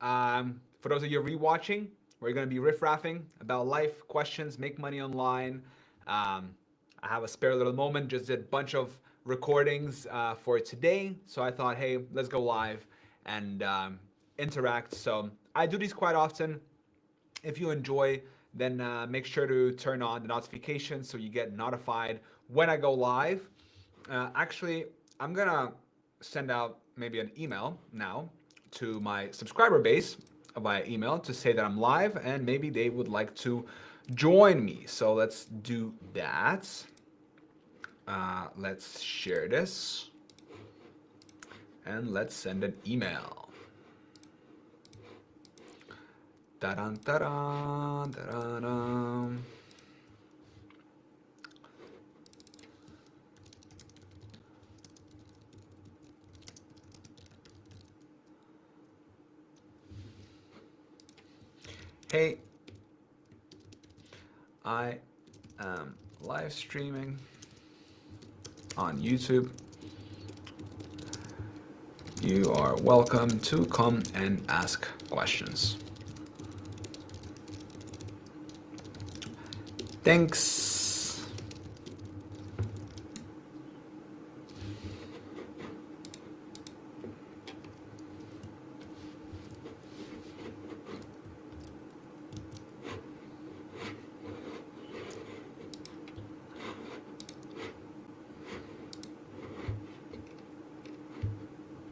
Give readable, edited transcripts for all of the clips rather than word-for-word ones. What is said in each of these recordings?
For those of you rewatching, we're going to be riff-raffing about life, questions, make money online. I have a spare little moment, just did a bunch of recordings for today. So I thought, hey, let's go live and interact. So I do these quite often. If you enjoy, then make sure to turn on the notifications so you get notified when I go live. Actually, I'm gonna send out maybe an email now to my subscriber base via email to say that I'm live and maybe they would like to join me. So let's do that. Let's share this and let's send an email. Da-dun, da-dun, da-dun. Hey, I am live streaming on YouTube. You are welcome to come and ask questions. Thanks.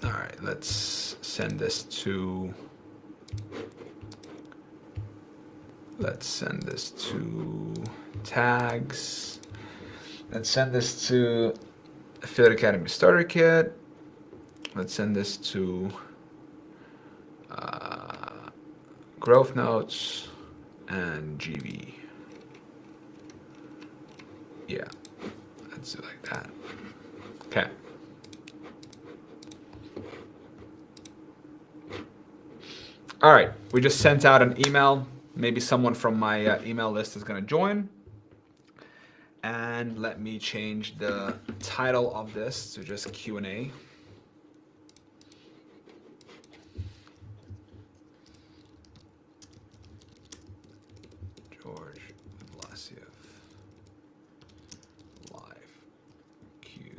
All right, let's send this to tags. Let's send this to Affiliate Academy Starter Kit. Let's send this to Growth Notes and GV. Yeah, let's do it like that. Okay. All right, we just sent out an email. Maybe someone from my email list is going to join. And let me change the title of this to just Q&A. George Vlasiev live Q&A.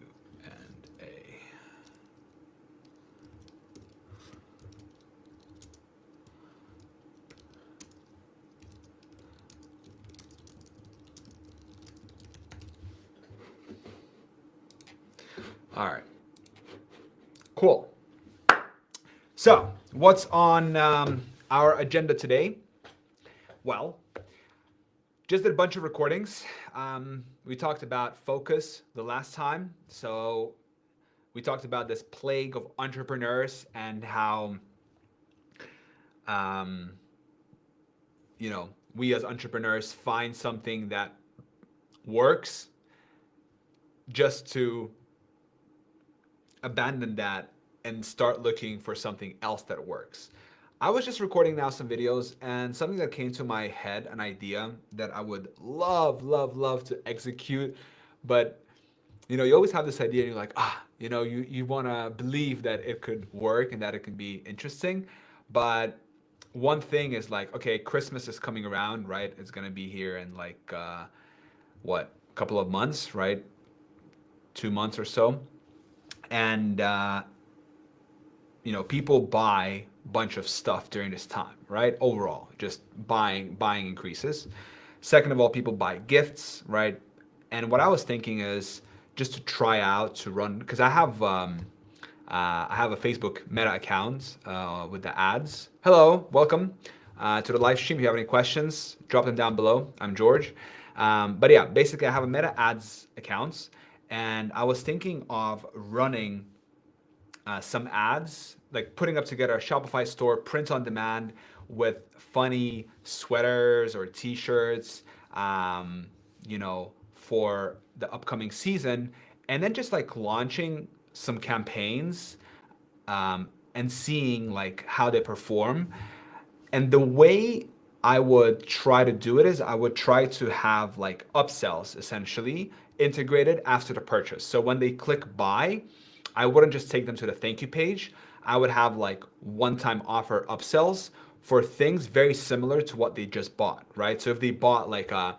All right, cool. So what's on our agenda today? Well, just did a bunch of recordings. We talked about focus the last time. So we talked about this plague of entrepreneurs and how, we as entrepreneurs find something that works just to abandon that and start looking for something else that works. I was just recording now some videos and something that came to my head, an idea that I would love to execute. But, you always have this idea and you're like, you want to believe that it could work and that it can be interesting. But one thing is like, okay, Christmas is coming around, right? It's going to be here in like, a couple of months, right? 2 months or so. And, people buy a bunch of stuff during this time, right? Overall, just buying increases. Second of all, people buy gifts, right? And what I was thinking is just to try out to run, because I have a Facebook Meta account with the ads. Hello, welcome to the live stream. If you have any questions, drop them down below. I'm George. But yeah, basically I have a Meta ads account, and I was thinking of running some ads, like putting up together a Shopify store, print on demand with funny sweaters or t-shirts, for the upcoming season, and then just like launching some campaigns and seeing like how they perform. And the way I would try to do it is I would try to have like upsells essentially integrated after the purchase. So when they click buy, I wouldn't just take them to the thank you page. I would have like one-time offer upsells for things very similar to what they just bought, right? So if they bought like a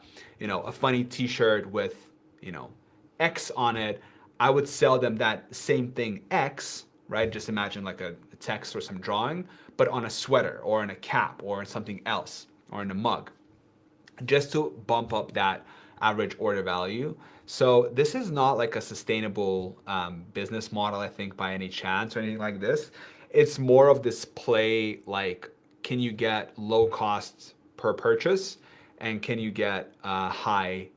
funny t-shirt with, you know, X on it, I would sell them that same thing X, right? Just imagine like a text or some drawing, but on a sweater or in a cap or in something else or in a mug, just to bump up that average order value. So this is not like a sustainable business model, I think, by any chance or anything like this. It's more of this play like, can you get low costs per purchase, and can you get high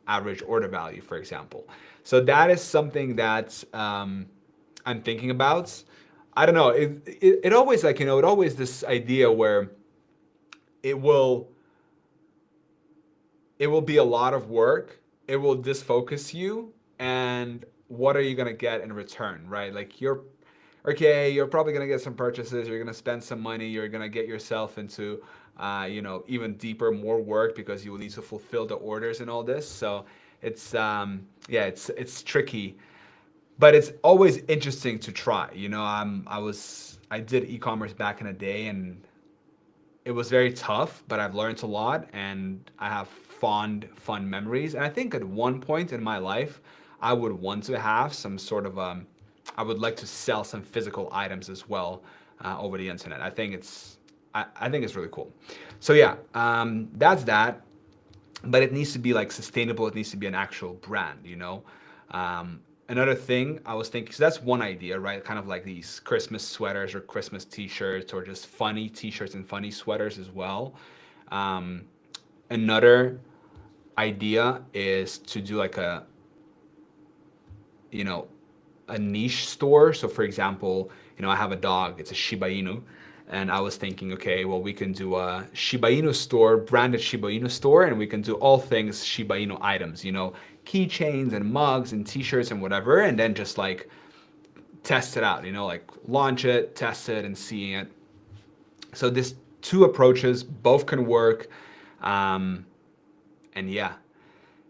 average order value, for example. So that is something that I'm thinking about. I don't know. It always like, it always this idea where it will it will be a lot of work. It will disfocus you. And what are you going to get in return, right? Like you're probably going to get some purchases. You're going to spend some money. You're going to get yourself into, even deeper, more work because you will need to fulfill the orders and all this. So it's, yeah, it's tricky, but it's always interesting to try. I did e-commerce back in the day, and it was very tough, but I've learned a lot and I have fun memories. And I think at one point in my life, I would want to have some sort of, I would like to sell some physical items as well over the internet. I think it's really cool. So yeah, that's that. But it needs to be like sustainable. It needs to be an actual brand. Another thing I was thinking, so that's one idea, right? Kind of like these Christmas sweaters or Christmas t-shirts or just funny t-shirts and funny sweaters as well. Um, Another idea is to do like you know, a niche store. So for example, I have a dog, it's a Shiba Inu. And I was thinking, okay, well, we can do a Shiba Inu store, branded Shiba Inu store, and we can do all things Shiba Inu items, keychains and mugs and t-shirts and whatever, and then just like test it out, like launch it, test it, and seeing it. So this two approaches, both can work. And yeah,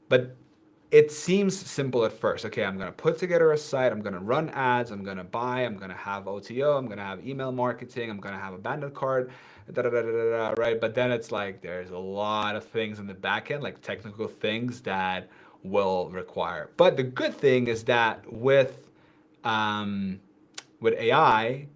but it seems simple at first. Okay, I'm gonna put together a site, I'm gonna run ads, I'm gonna have OTO, I'm gonna have email marketing, I'm gonna have a bandit card, right? But then it's like there's a lot of things in the back end, like technical things that will require. But the good thing is that with AI,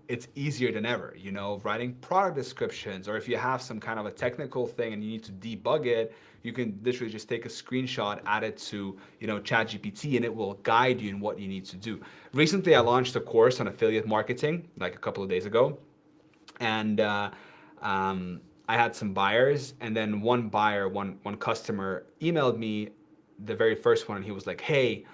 it's easier than ever, writing product descriptions, or if you have some kind of a technical thing and you need to debug it, you can literally just take a screenshot, add it to, ChatGPT, and it will guide you in what you need to do. Recently, I launched a course on affiliate marketing, like a couple of days ago, and I had some buyers, and then one customer emailed me, the very first one, and he was like, hey,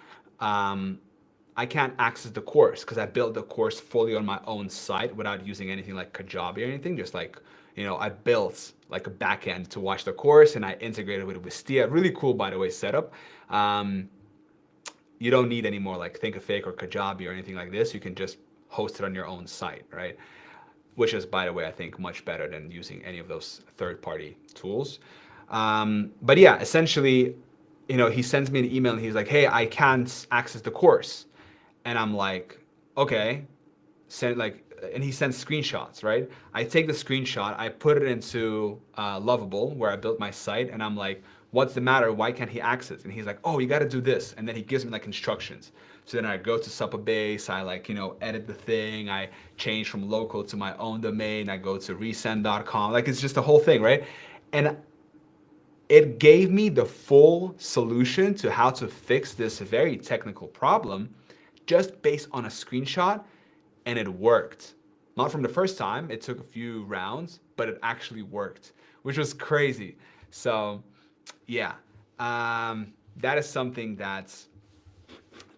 I can't access the course because I built the course fully on my own site without using anything like Kajabi or anything. Just like, I built like a backend to watch the course, and I integrated with Wistia. Really cool, by the way, setup. You don't need any more like Thinkific or Kajabi or anything like this. You can just host it on your own site, right? Which is, by the way, I think much better than using any of those third-party tools. But yeah, essentially, he sends me an email and he's like, hey, I can't access the course. And I'm like, okay, and he sends screenshots, right? I take the screenshot, I put it into Lovable, where I built my site, and I'm like, what's the matter? Why can't he access? And he's like, oh, you got to do this. And then he gives me like instructions. So then I go to Supabase, I edit the thing, I change from local to my own domain, I go to resend.com. Like, it's just the whole thing, right? And it gave me the full solution to how to fix this very technical problem just based on a screenshot, and it worked. Not from the first time, it took a few rounds, but it actually worked, which was crazy. So yeah, that is something that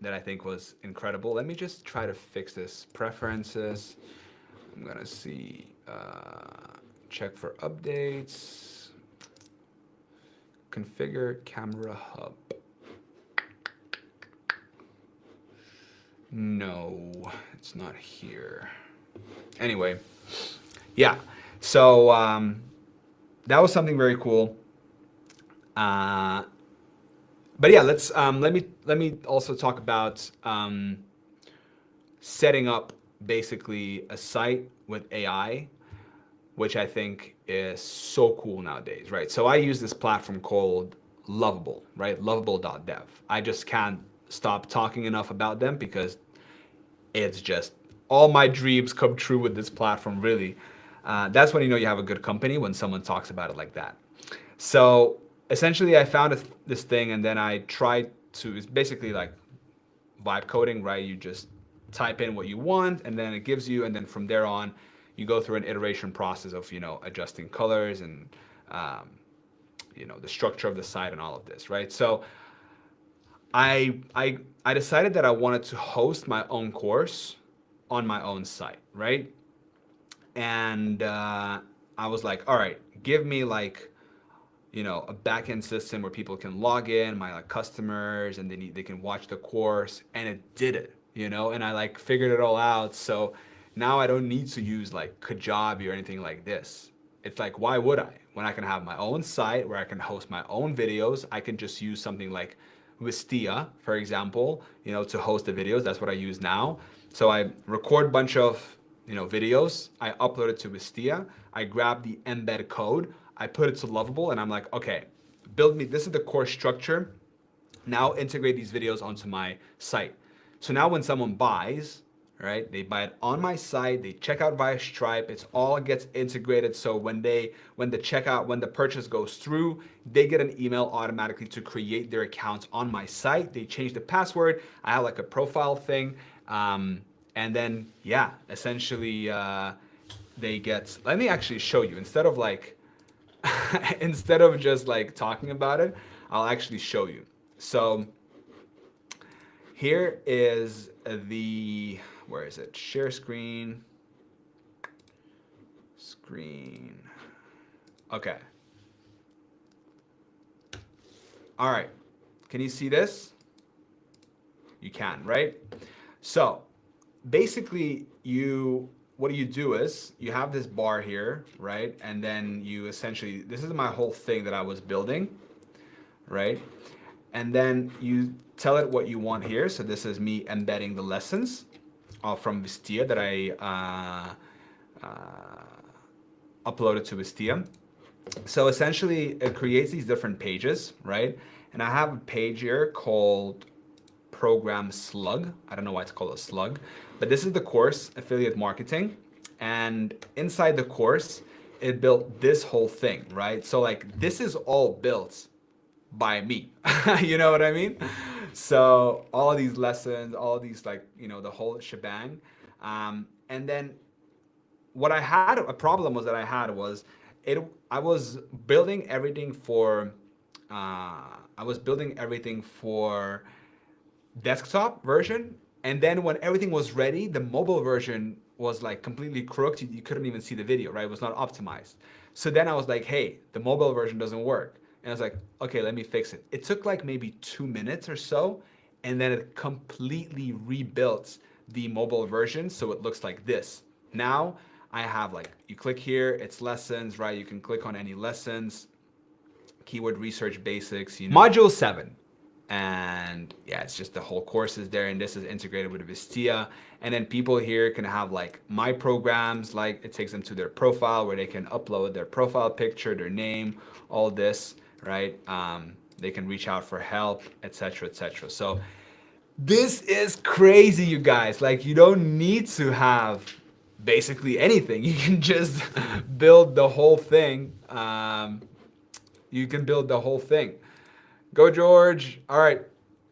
I think was incredible. Let me just try to fix this. Preferences, I'm gonna see, check for updates, configure camera hub. No, it's not here. Anyway, yeah. So that was something very cool. But yeah, let me also talk about setting up basically a site with AI, which I think is so cool nowadays, right? So I use this platform called Lovable, right? Lovable.dev. I just can't stop talking enough about them because it's just all my dreams come true with this platform, really. That's when you know you have a good company, when someone talks about it like that. So essentially, I found this thing and then I tried to, it's basically like vibe coding, right? You just type in what you want and then it gives you, and then from there on, you go through an iteration process of, you know, adjusting colors and, um, you know, the structure of the site and all of this, right? So I decided that I wanted to host my own course on my own site, right? And I was like, all right, give me like, you know, a backend system where people can log in, my like customers, and they can watch the course, and it did it, you know, and I like figured it all out. So now I don't need to use like Kajabi or anything like this. It's like, why would I? When I can have my own site where I can host my own videos, I can just use something like Wistia, for example, you know, to host the videos. That's what I use now. So I record a bunch of, you know, videos. I upload it to Wistia. I grab the embed code. I put it to Lovable, and I'm like, okay, build me. This is the course structure. Now integrate these videos onto my site. So now when someone buys, right, they buy it on my site, they check out via Stripe, it's all gets integrated. So when the purchase goes through, they get an email automatically to create their accounts on my site. They change the password. I have like a profile thing. And then, yeah, essentially they get, let me actually show you, instead of like, instead of just like talking about it, I'll actually show you. So here is the, where is it? Share screen. Screen. Okay. All right. Can you see this? You can, right? So basically what you do is you have this bar here, right? And then you essentially, this is my whole thing that I was building, right? And then you tell it what you want here. So this is me embedding the lessons from Wistia that I uploaded to Wistia. So essentially it creates these different pages, right? And I have a page here called Program Slug. I don't know why it's called a slug, but this is the course, Affiliate Marketing. And inside the course, it built this whole thing, right? So like this is all built by me. You know what I mean? So all of these lessons, all of these, like, you know, the whole shebang. And then what I had, a problem was that I had was I was building everything for desktop version, and then when everything was ready, the mobile version was like completely crooked. You couldn't even see the video, right? It was not optimized. So then I was like, hey, the mobile version doesn't work. And I was like, okay, let me fix it. It took like maybe 2 minutes or so, and then it completely rebuilt the mobile version so it looks like this. Now I have, like, you click here, it's lessons, right? You can click on any lessons, keyword research basics, you know. Module 7. And yeah, it's just the whole course is there, and this is integrated with Wistia. And then people here can have like my programs, like it takes them to their profile where they can upload their profile picture, their name, all this, right? They can reach out for help, etc., etc. So this is crazy, you guys. Like, you don't need to have basically anything. You can just build the whole thing. You can build the whole thing. Go, George. All right.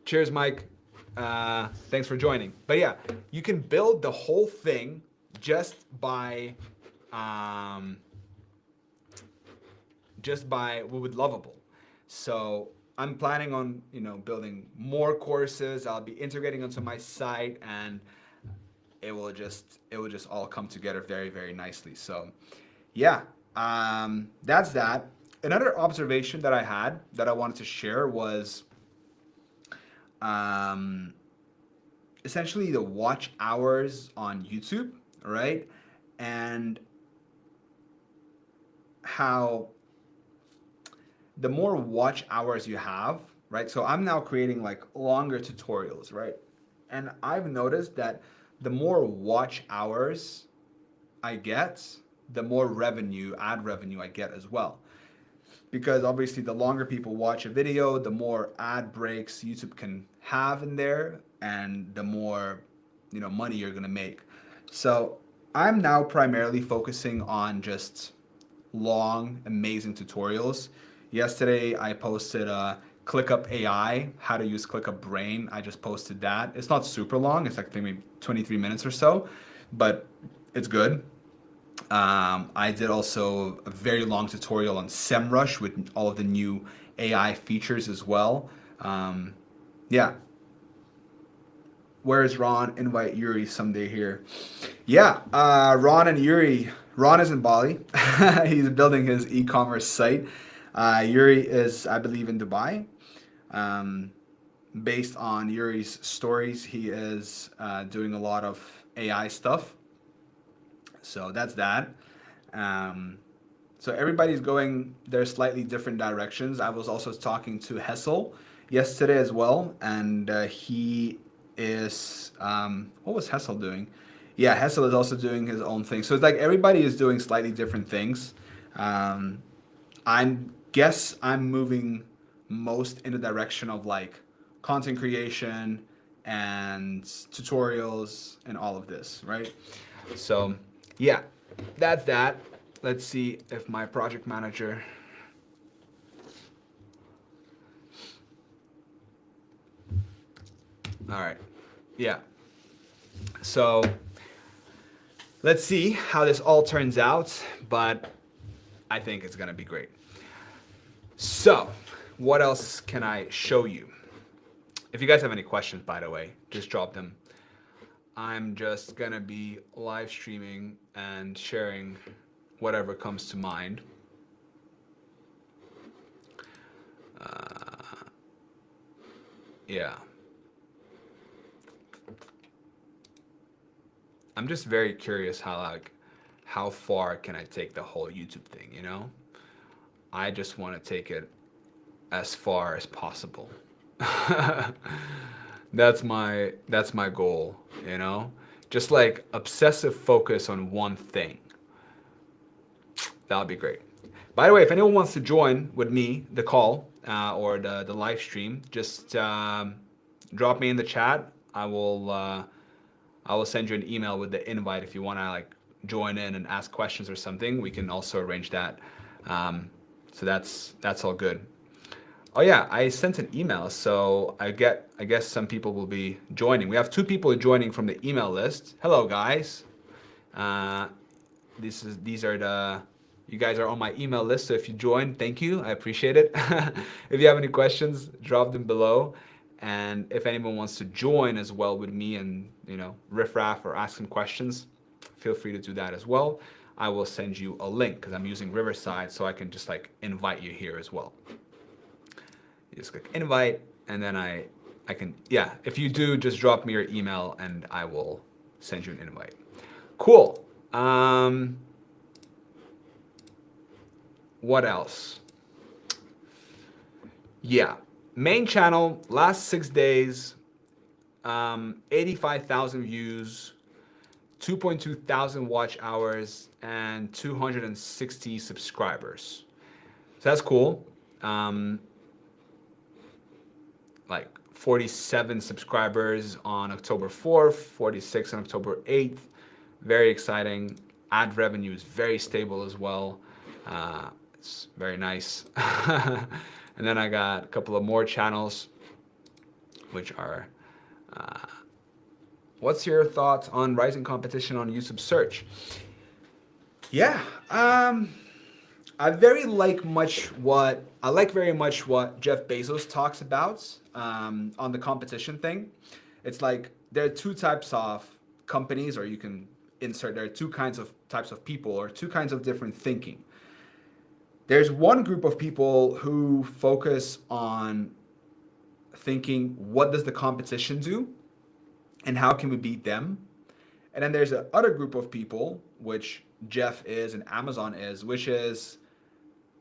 Cheers, Mike. Thanks for joining. But yeah, you can build the whole thing just by with Lovable. So I'm planning on, you know, building more courses. I'll be integrating onto my site, and it will just all come together very, very nicely. So yeah, that's that. Another observation that I had that I wanted to share was essentially the watch hours on YouTube, right? And how the more watch hours you have, right? So I'm now creating like longer tutorials, right? And I've noticed that the more watch hours I get, the more revenue, ad revenue I get as well. Because obviously the longer people watch a video, the more ad breaks YouTube can have in there, and the more, money you're gonna make. So I'm now primarily focusing on just long, amazing tutorials. Yesterday I posted ClickUp AI, how to use ClickUp Brain. I just posted that. It's not super long. It's like maybe 23 minutes or so, but it's good. I did also a very long tutorial on SEMrush with all of the new AI features as well. Yeah. Where is Ron? Invite Yuri someday here. Yeah, Ron and Yuri. Ron is in Bali. He's building his e-commerce site. Yuri is, I believe, in Dubai. Based on Yuri's stories, he is doing a lot of AI stuff. So that's that. So everybody's going their slightly different directions. I was also talking to Hessel yesterday as well, and he is what was Hessel doing? Yeah, Hessel is also doing his own thing. So it's like everybody is doing slightly different things. I guess I'm moving most in the direction of like content creation and tutorials and all of this, right? So yeah, that's that. Let's see if my project manager. All right. Yeah. So let's see how this all turns out, but I think it's going to be great. So what else can I show you? If you guys have any questions, by the way, just drop them. I'm just going to be live streaming and sharing whatever comes to mind. Yeah. I'm just very curious how far can I take the whole YouTube thing, you know? I just want to take it as far as possible. That's my goal, you know? Just like obsessive focus on one thing. That would be great. By the way, if anyone wants to join with me, the call or the live stream, just drop me in the chat. I will send you an email with the invite if you want to like join in and ask questions or something. We can also arrange that. So that's all good. Oh yeah, I sent an email, so I guess some people will be joining. We have 2 people joining from the email list. Hello guys. You guys are on my email list, so if you join, thank you. I appreciate it. If you have any questions, drop them below. And if anyone wants to join as well with me and, riff raff or ask some questions, feel free to do that as well. I will send you a link because I'm using Riverside, so I can just like invite you here as well. You just click invite, and then I can, yeah, if you do, just drop me your email and I will send you an invite. Cool. What else? Yeah, main channel, last 6 days, 85,000 views, 2.2 thousand watch hours, and 260 subscribers. So that's cool. Like 47 subscribers on October 4th, 46 on October 8th. Very exciting. Ad revenue is very stable as well. It's very nice. And then I got a couple of more channels, which are, what's your thoughts on rising competition on YouTube search? Yeah, I like very much what Jeff Bezos talks about on the competition thing. It's like there are 2 types of companies, or you can insert, there are 2 types of people, or 2 kinds of different thinking. There's one group of people who focus on thinking, what does the competition do and how can we beat them? And then there's another group of people, which Jeff is and Amazon is, which is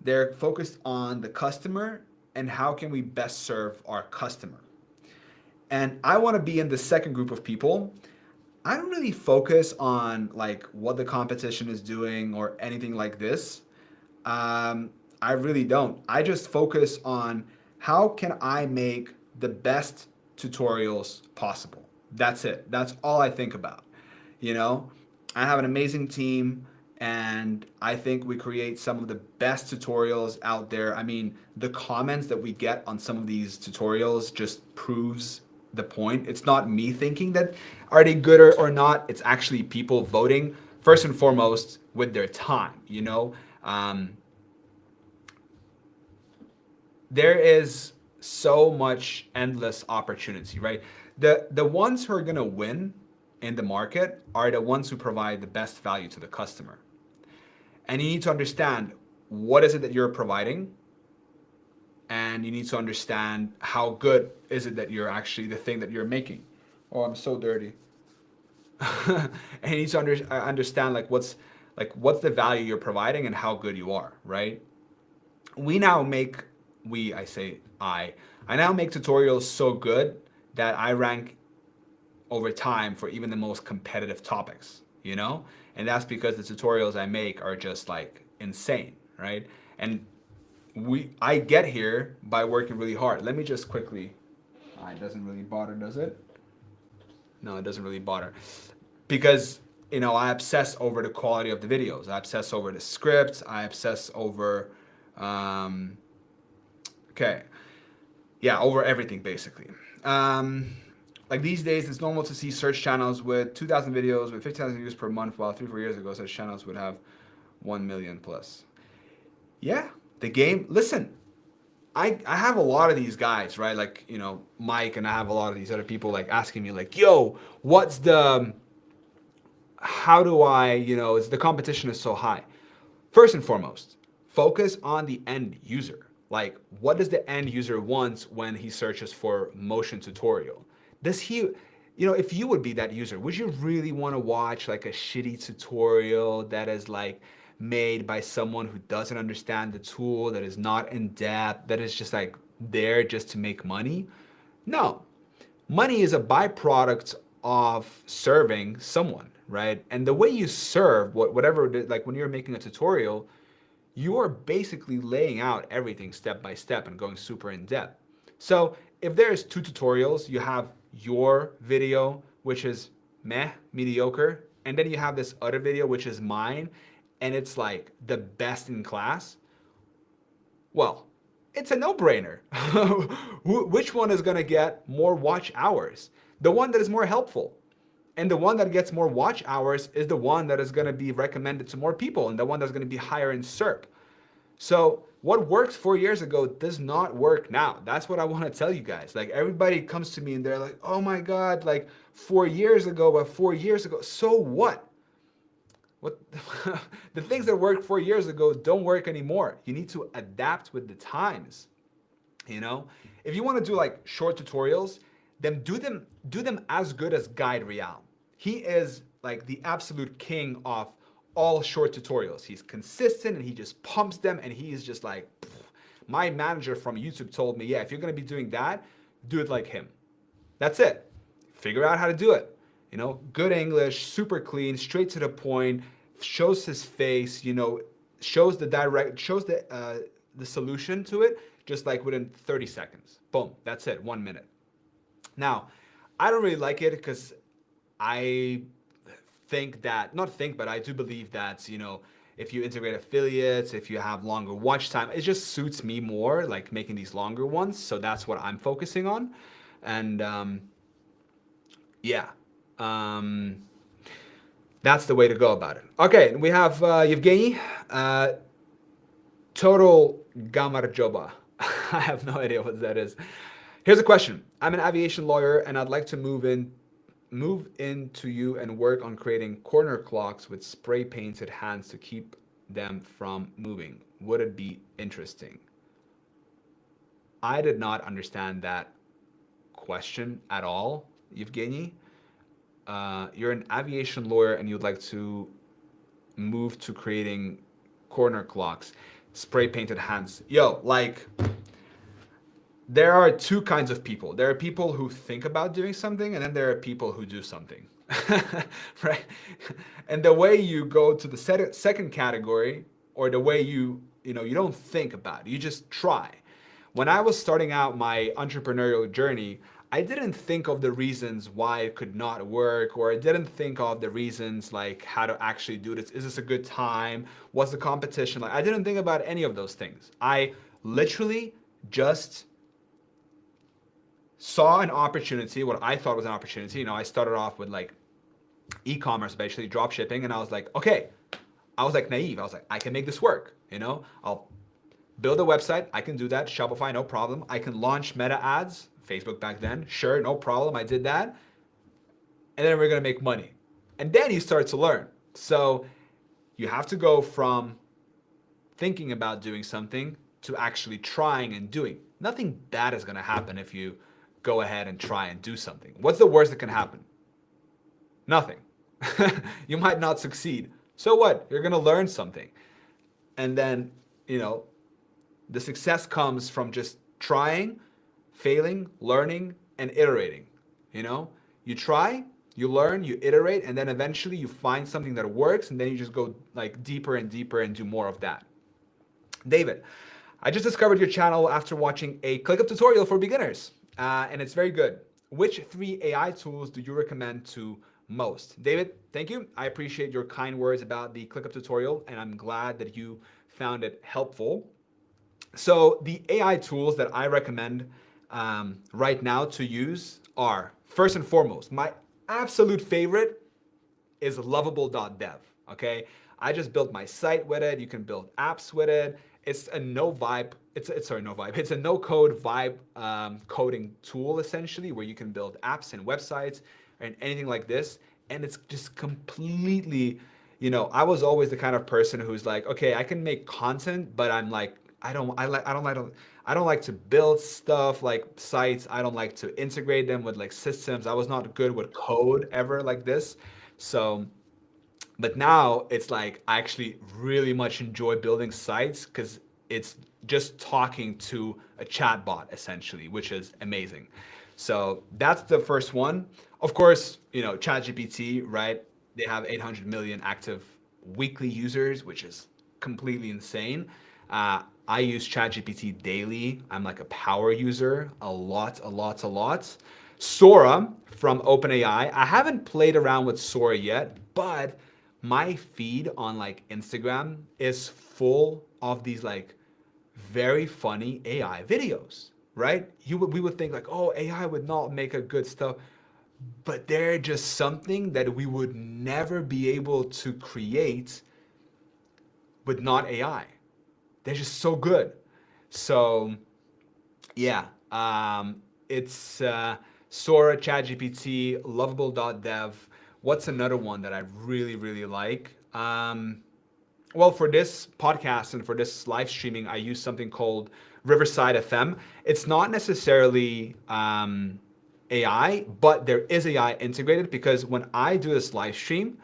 they're focused on the customer and how can we best serve our customer. And I want to be in the second group of people. I don't really focus on like what the competition is doing or anything like this. Um, I really don't. I just focus on how can I make the best tutorials possible. That's it. That's all I think about. You know, I have an amazing team and I think we create some of the best tutorials out there. I mean, the comments that we get on some of these tutorials just proves the point. It's not me thinking that are they good or not. It's actually people voting first and foremost with their time, you know? Um, there is so much endless opportunity, right? The ones who are gonna win in the market are the ones who provide the best value to the customer. And you need to understand what is it that you're providing, and you need to understand how good is it that you're actually the thing that you're making. Oh, I'm so dirty. And you need to understand like what's the value you're providing and how good you are, right? We now make we I say I now make tutorials so good that I rank over time for even the most competitive topics, you know? And that's because the tutorials I make are just like insane, right? And I get here by working really hard. Let me just quickly it doesn't really bother, does it? No, it doesn't really bother. Because I obsess over the quality of the videos. I obsess over the scripts. I obsess over um, okay, yeah, over everything basically. Um, like these days, it's normal to see search channels with 2,000 videos with 50,000 views per month, while 3 4 years ago, such channels would have 1 million plus. Yeah, the game. Listen, I have a lot of these guys, right? Like Mike, and I have a lot of these other people like asking me like, "Yo, what's the? How do I? It's the competition is so high." First and foremost, focus on the end user. Like, what does the end user want when he searches for motion tutorial? Does he, if you would be that user, would you really want to watch like a shitty tutorial that is like made by someone who doesn't understand the tool, that is not in depth, that is just like there just to make money? No. Money is a byproduct of serving someone, right? And the way you serve, whatever, like when you're making a tutorial, you are basically laying out everything step by step and going super in depth. So if there's two tutorials, you have your video, which is meh, mediocre, and then you have this other video, which is mine, and it's like the best in class. Well, it's a no-brainer. Which one is gonna get more watch hours? The one that is more helpful. And the one that gets more watch hours is the one that is gonna be recommended to more people and the one that's gonna be higher in SERP. So what worked 4 years ago does not work now. That's what I want to tell you guys. Like everybody comes to me and they're like, oh my God, like 4 years ago, but 4 years ago, so what? What the things that worked 4 years ago don't work anymore. You need to adapt with the times. You know, if you want to do like short tutorials, then do them as good as Guide Real. He is like the absolute king of all short tutorials. He's consistent and he just pumps them and he is just like my manager from YouTube told me, yeah, if you're going to be doing that, do it like him. That's it. Figure out how to do it. Good English, super clean, straight to the point, shows his face, shows the solution to it just like within 30 seconds. Boom, that's it, 1 minute. Now, I don't really like it because I but I do believe that, if you integrate affiliates, if you have longer watch time, it just suits me more, like making these longer ones. So that's what I'm focusing on. And yeah, um, that's the way to go about it. Okay, we have Yevgeny. Total Gamarjoba. I have no idea what that is. Here's a question. I'm an aviation lawyer and I'd like to move into you and work on creating corner clocks with spray painted hands to keep them from moving. Would it be interesting? I did not understand that question at all, Evgeny. You're an aviation lawyer and you'd like to move to creating corner clocks, spray painted hands. Yo, like, there are two kinds of people. There are people who think about doing something, and then there are people who do something. right? And the way you go to the second category, or the way you don't think about it, you just try. When I was starting out my entrepreneurial journey, I didn't think of the reasons why it could not work, or I didn't think of the reasons like how to actually do this. Is this a good time? What's the competition like? I didn't think about any of those things. I literally just saw an opportunity, what I thought was an opportunity. I started off with like e-commerce, basically drop shipping, and I was like, okay, I was like naive. I was like, I can make this work. I'll build a website. I can do that. Shopify, no problem. I can launch Meta ads, Facebook back then. Sure, no problem. I did that. And then we're going to make money. And then you start to learn. So you have to go from thinking about doing something to actually trying and doing. Nothing bad is going to happen if you go ahead and try and do something. What's the worst that can happen? Nothing. You might not succeed. So what? You're going to learn something. And then, the success comes from just trying, failing, learning, and iterating. You try, you learn, you iterate, and then eventually you find something that works, and then you just go like deeper and deeper and do more of that. David, I just discovered your channel after watching a ClickUp tutorial for beginners, and it's very good. Which 3 AI tools do you recommend to most? David, thank you. I appreciate your kind words about the ClickUp tutorial, and I'm glad that you found it helpful. So the AI tools that I recommend right now to use are, first and foremost, my absolute favorite is lovable.dev. Okay, I just built my site with it. You can build apps with it. It's a no code vibe coding tool, essentially, where you can build apps and websites and anything like this. And it's just completely, I was always the kind of person who's like, okay, I can make content, but I'm like, I don't like to build stuff like sites. I don't like to integrate them with like systems. I was not good with code ever like this. So, but now it's like I actually really much enjoy building sites because it's just talking to a chatbot essentially, which is amazing. So that's the first one. Of course, ChatGPT, right? They have 800 million active weekly users, which is completely insane. I use ChatGPT daily. I'm like a power user, a lot. Sora from OpenAI. I haven't played around with Sora yet, but my feed on like Instagram is full of these like very funny AI videos, right? We would think like, oh, AI would not make a good stuff, but they're just something that we would never be able to create with not AI. They're just so good. So yeah, it's Sora, ChatGPT, lovable.dev. What's another one that I really, really like? Well, for this podcast and for this live streaming, I use something called Riverside FM. It's not necessarily AI, but there is AI integrated, because when I do this live stream,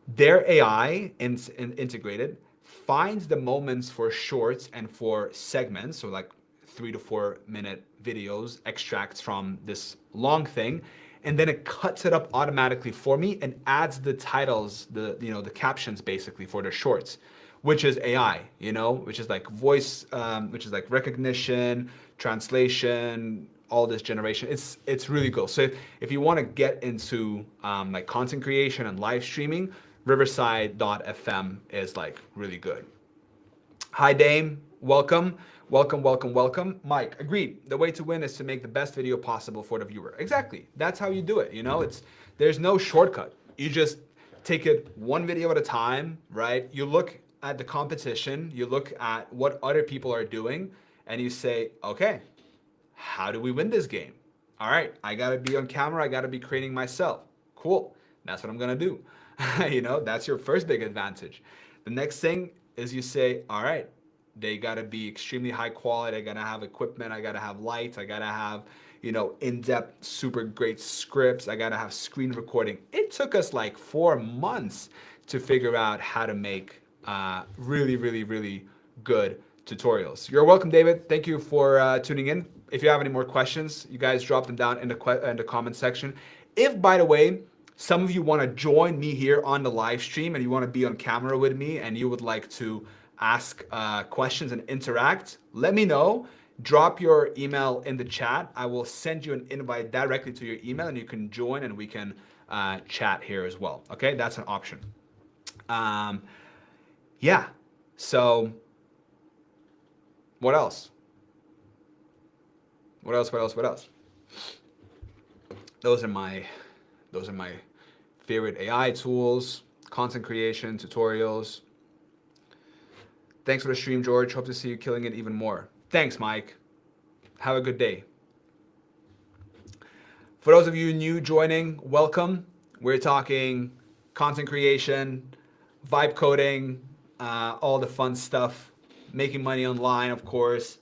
their AI integrated finds the moments for shorts and for segments, so like 3 to 4 minute videos, extracts from this long thing, and then it cuts it up automatically for me and adds the titles, the captions basically for the shorts, which is AI, which is like voice, which is like recognition, translation, all this generation. It's really cool. So if you want to get into like content creation and live streaming, Riverside.fm is like really good. Hi Dame, welcome. Mike, agreed. The way to win is to make the best video possible for the viewer. Exactly. That's how you do it. There's no shortcut. You just take it one video at a time, right? You look at the competition, you look at what other people are doing, and you say, okay, how do we win this game? All right, I gotta be on camera, I gotta be creating myself. Cool, that's what I'm gonna do. That's your first big advantage. The next thing is you say, all right, they gotta be extremely high quality, I gotta have equipment, I gotta have lights, I gotta have, in-depth, super great scripts, I gotta have screen recording. It took us like 4 months to figure out how to make really, really, really good tutorials. You're welcome, David. Thank you for tuning in. If you have any more questions, you guys drop them down in the comment section. If, by the way, some of you want to join me here on the live stream and you want to be on camera with me and you would like to ask questions and interact, let me know. Drop your email in the chat. I will send you an invite directly to your email and you can join and we can chat here as well. Okay, that's an option. Yeah, so what else? What else? Those are my favorite AI tools, content creation, tutorials. Thanks for the stream, George. Hope to see you killing it even more. Thanks, Mike. Have a good day. For those of you new joining, welcome. We're talking content creation, vibe coding, all the fun stuff, making money online, of course.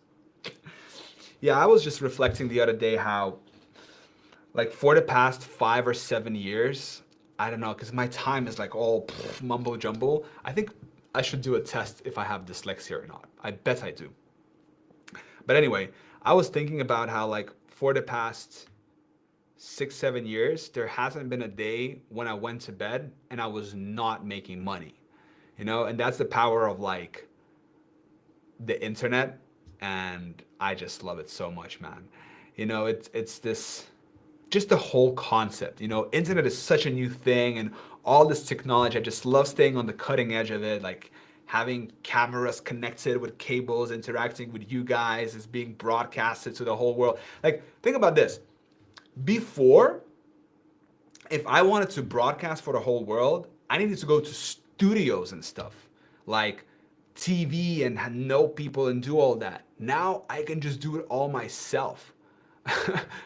Yeah, I was just reflecting the other day how, like, for the past 5 or 7 years, I don't know, because my time is like all mumbo jumbo. I think I should do a test if I have dyslexia or not. I bet I do. But anyway, I was thinking about how, like, for the past 6, 7 years, there hasn't been a day when I went to bed and I was not making money, you know? And that's the power of, like, the internet. And I just love it so much, man. You know, it's this, just the whole concept, you know, internet is such a new thing and all this technology. I just love staying on the cutting edge of it, like having cameras connected with cables, interacting with you guys, is being broadcasted to the whole world. Like, think about this. Before, if I wanted to broadcast for the whole world, I needed to go to studios and stuff, like TV, and know people and do all that. Now I can just do it all myself.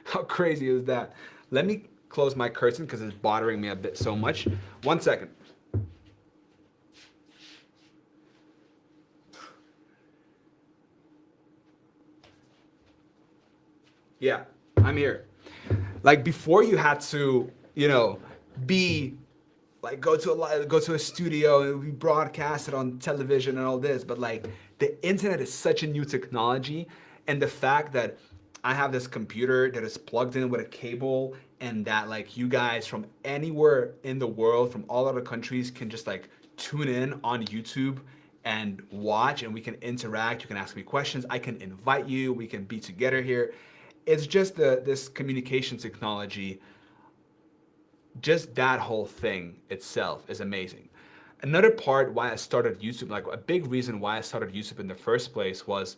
How crazy is that? Let me close my curtain because it's bothering me a bit so much. 1 second. Yeah, I'm here. Like, before, you had to, you know, be like, go to a studio and we broadcast it on television and all this. But like, the internet is such a new technology, and the fact that I have this computer that is plugged in with a cable, and that, like, you guys from anywhere in the world, from all other countries, can just, like, tune in on YouTube and watch, and we can interact. You can ask me questions. I can invite you. We can be together here. It's just this communication technology. Just that whole thing itself is amazing. Another part why I started YouTube, like a big reason why I started YouTube in the first place, was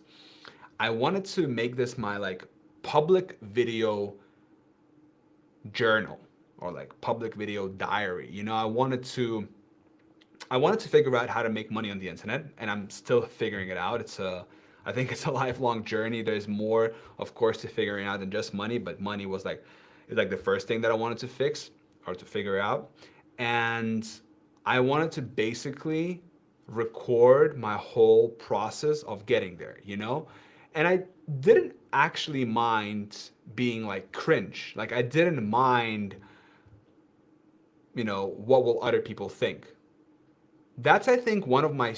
I wanted to make this my, like, public video journal, or like public video diary. You know, I wanted to figure out how to make money on the internet, and I'm still figuring it out. I think it's a lifelong journey. There's more, of course, to figuring out than just money, but money was like the first thing that I wanted to fix or to figure out. And I wanted to basically record my whole process of getting there, you know? And I didn't actually mind being, like, cringe. Like, I didn't mind, you know, what will other people think. That's, I think, one of my I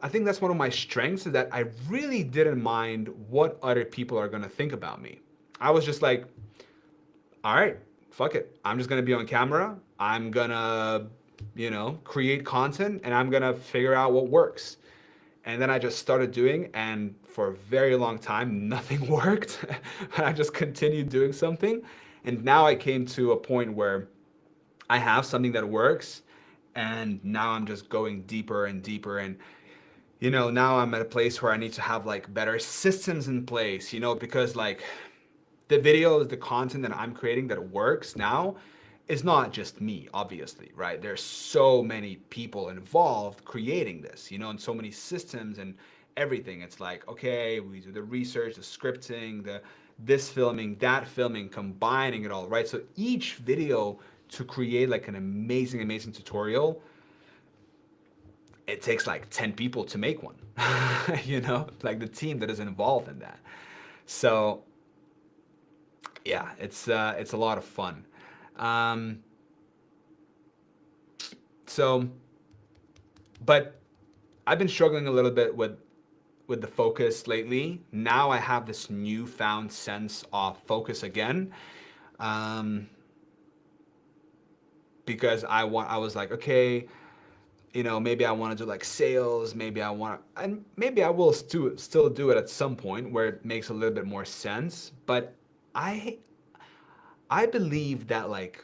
think that's one of my strengths, is that I really didn't mind what other people are gonna think about me. I was just like, all right, fuck it. I'm just gonna be on camera. I'm gonna, you know, create content, and I'm gonna figure out what works. And then I just started doing, and for a very long time, nothing worked. I just continued doing something. And now I came to a point where I have something that works, and now I'm just going deeper and deeper. And, you know, now I'm at a place where I need to have, like, better systems in place, you know, because, like, the videos, the content that I'm creating that works now is not just me, obviously, right? There's so many people involved creating this, you know, and so many systems and everything. It's like, okay, we do the research, the scripting, this filming, that filming, combining it all, right? So each video, to create, like, an amazing, amazing tutorial, it takes like 10 people to make one, you know, like the team that is involved in that. So yeah, it's a lot of fun. But I've been struggling a little bit with the focus lately. Now I have this newfound sense of focus again. because I was like, okay, you know, maybe I want to do like sales, maybe I want to, and maybe I will still do it at some point where it makes a little bit more sense. But I I believe that like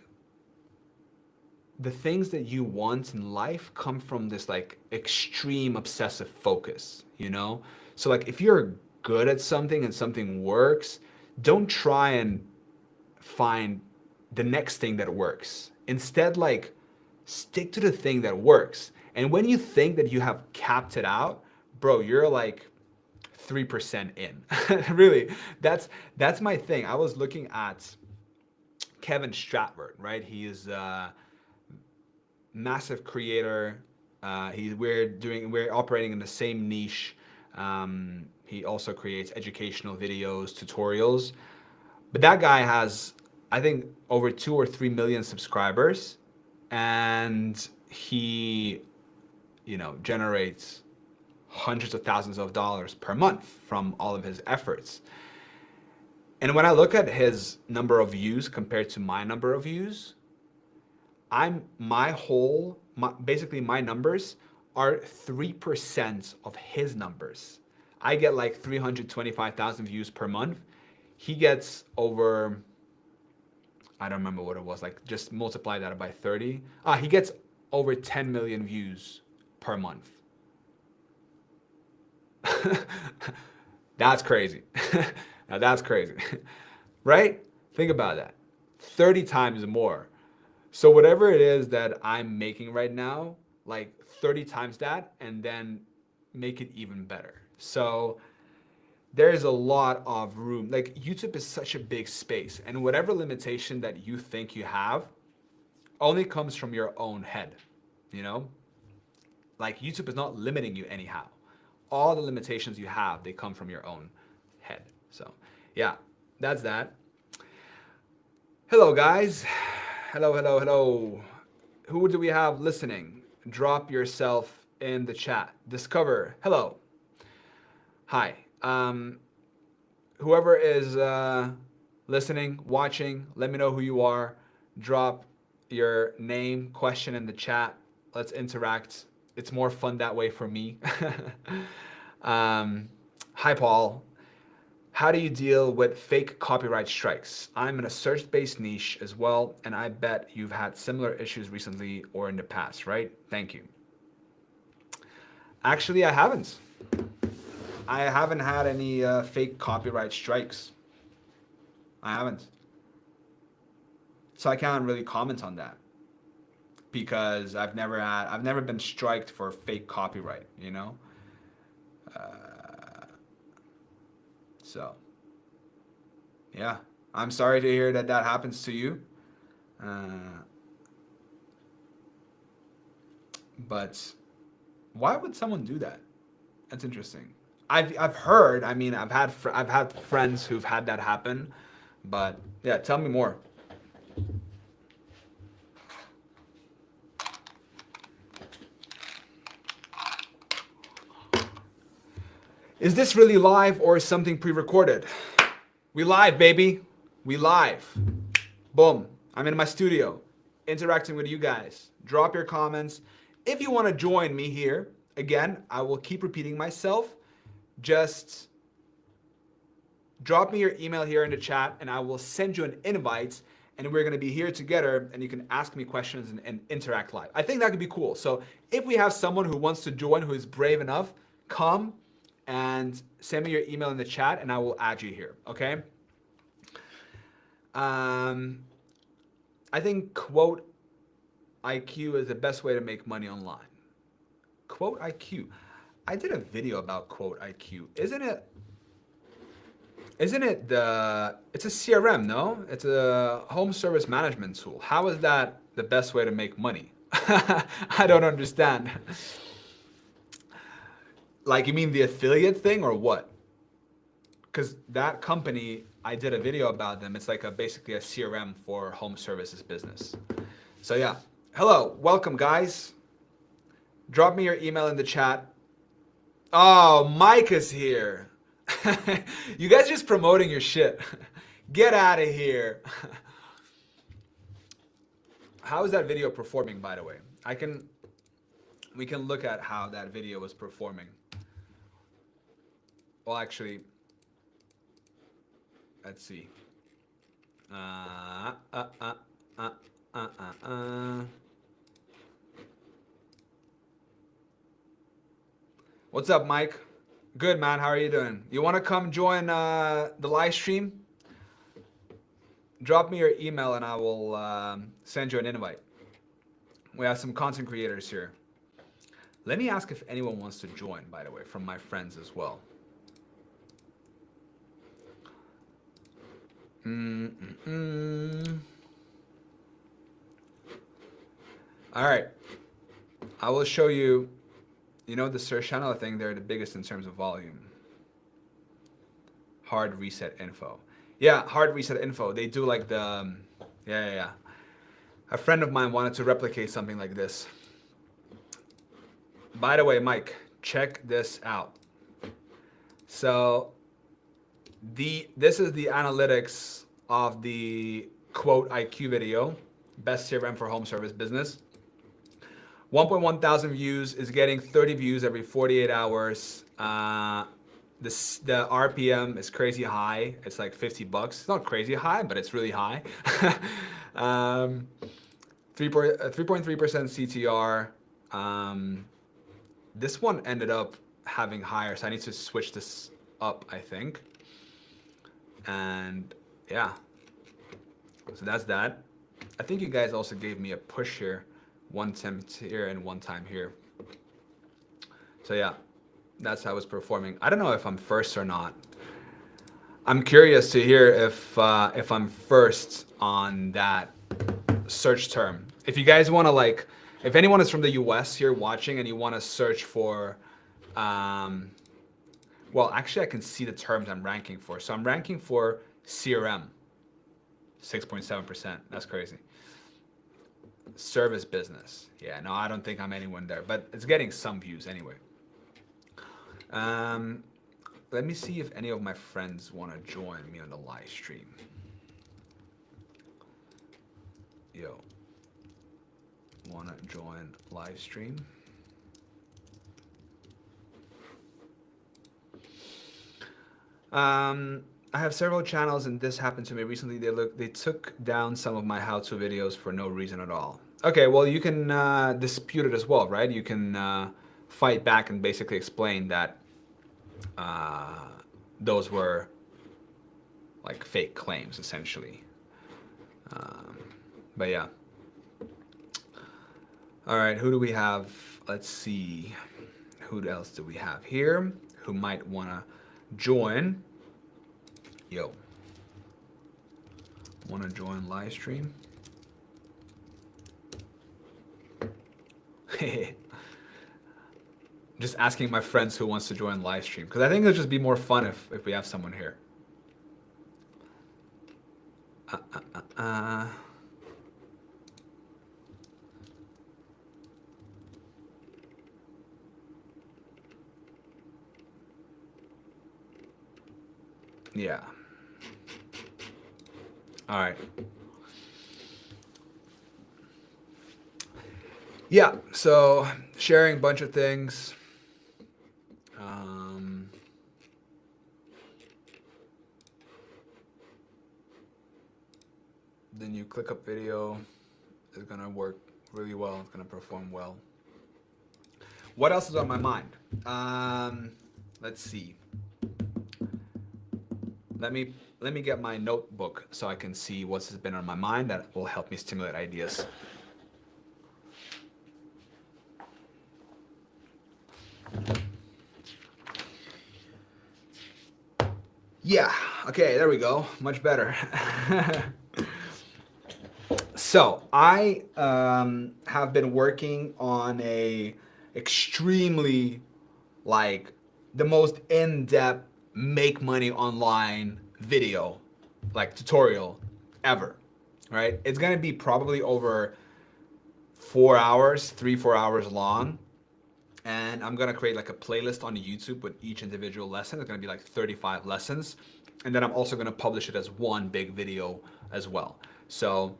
the things that you want in life come from this like extreme obsessive focus, you know? So like if you're good at something and something works, don't try and find the next thing that works. Instead, like stick to the thing that works. And when you think that you have capped it out, bro, you're like 3% in. Really, that's my thing. I was looking at Kevin Stratford, right? He is a massive creator. We're operating in the same niche. He also creates educational videos, tutorials. But that guy has, I think, over 2 or 3 million subscribers, and he, you know, generates hundreds of thousands of dollars per month from all of his efforts. And when I look at his number of views compared to my number of views, basically my numbers are 3% of his numbers. I get like 325,000 views per month. He gets over, I don't remember what it was, like just multiply that by 30. He gets over 10 million views per month. That's crazy. Now that's crazy, right? Think about that. 30 times more. So whatever it is that I'm making right now, like 30 times that, and then make it even better. So there's a lot of room. Like YouTube is such a big space, and whatever limitation that you think you have only comes from your own head, you know? Like YouTube is not limiting you anyhow. All the limitations you have, they come from your own head. So yeah, that's that. Hello guys. Hello, hello, hello. Who do we have listening? Drop yourself in the chat. Discover. Hello. Hi. Whoever is listening, watching, let me know who you are. Drop your name, question in the chat. Let's interact. It's more fun that way for me. Hi, Paul. How do you deal with fake copyright strikes? I'm in a search-based niche as well, and I bet you've had similar issues recently or in the past, right? Thank you. Actually, I haven't. I haven't had any fake copyright strikes. I haven't. So I can't really comment on that because I've never been striked for fake copyright, you know? So, yeah, I'm sorry to hear that that happens to you. But why would someone do that? That's interesting. I've heard. I mean, I've had friends who've had that happen. But yeah, tell me more. Is this really live or is something pre-recorded? We live, baby. We live. Boom. I'm in my studio, interacting with you guys. Drop your comments. If you want to join me here, again, I will keep repeating myself. Just drop me your email here in the chat and I will send you an invite and we're going to be here together and you can ask me questions and interact live. I think that could be cool. So if we have someone who wants to join, who is brave enough, come and send me your email in the chat and I will add you here, okay? I think Quote IQ is the best way to make money online. Quote IQ. I did a video about Quote IQ. Isn't it it's a CRM, no? It's a home service management tool. How is that the best way to make money? I don't understand. Like, you mean the affiliate thing or what? Because that company, I did a video about them. It's like basically a CRM for home services business. So yeah, hello, welcome guys. Drop me your email in the chat. Oh, Mike is here. You guys just promoting your shit. Get out of here. how is that video performing, by the way? We can look at how that video is performing. Well, actually, let's see. What's up, Mike? Good, man. How are you doing? You want to come join the live stream? Drop me your email and I will send you an invite. We have some content creators here. Let me ask if anyone wants to join, by the way, from my friends as well. All right. I will show you, you know, the search channel, I think they're the biggest in terms of volume. Hard reset info. Yeah, hard reset info. They do like the, yeah. A friend of mine wanted to replicate something like this. By the way, Mike, check this out. So this is the analytics of the quote IQ video, best CRM for home service business. 1.1 thousand views, is getting 30 views every 48 hours. The RPM is crazy high. It's like $50. It's not crazy high, but it's really high. 3.3% CTR. This one ended up having higher, so I need to switch this up, I think. And yeah, so that's that. I think you guys also gave me a push here, one time here and one time here. So yeah, that's how it's performing. I don't know if I'm first or not. I'm curious to hear if I'm first on that search term. If you guys want to, like, if anyone is from the US here watching and you want to search for, well, actually I can see the terms I'm ranking for. So I'm ranking for CRM, 6.7%. That's crazy. Service business. Yeah, no, I don't think I'm anyone there, but it's getting some views anyway. Let me see if any of my friends want to join me on the live stream. Yo, want to join live stream? I have several channels, and this happened to me recently. They took down some of my how-to videos for no reason at all. Okay, well, you can dispute it as well, right? You can fight back and basically explain that those were like fake claims, essentially. But yeah. All right, who do we have? Let's see. Who else do we have here who might want to join? Yo. Want to join live stream? Just asking my friends who wants to join live stream, because I think it'll just be more fun if we have someone here. Yeah. All right. Yeah, so sharing a bunch of things. The new ClickUp video is gonna work really well. It's gonna perform well. What else is on my mind? Let's see. Let me get my notebook so I can see what's been on my mind. That will help me stimulate ideas. Yeah, okay, there we go. Much better. So I have been working on a extremely, like, the most in-depth make money online video, like tutorial ever, right? It's gonna be probably over 4 hours, 3-4 hours long. And I'm gonna create like a playlist on YouTube with each individual lesson. It's gonna be like 35 lessons. And then I'm also gonna publish it as one big video as well. So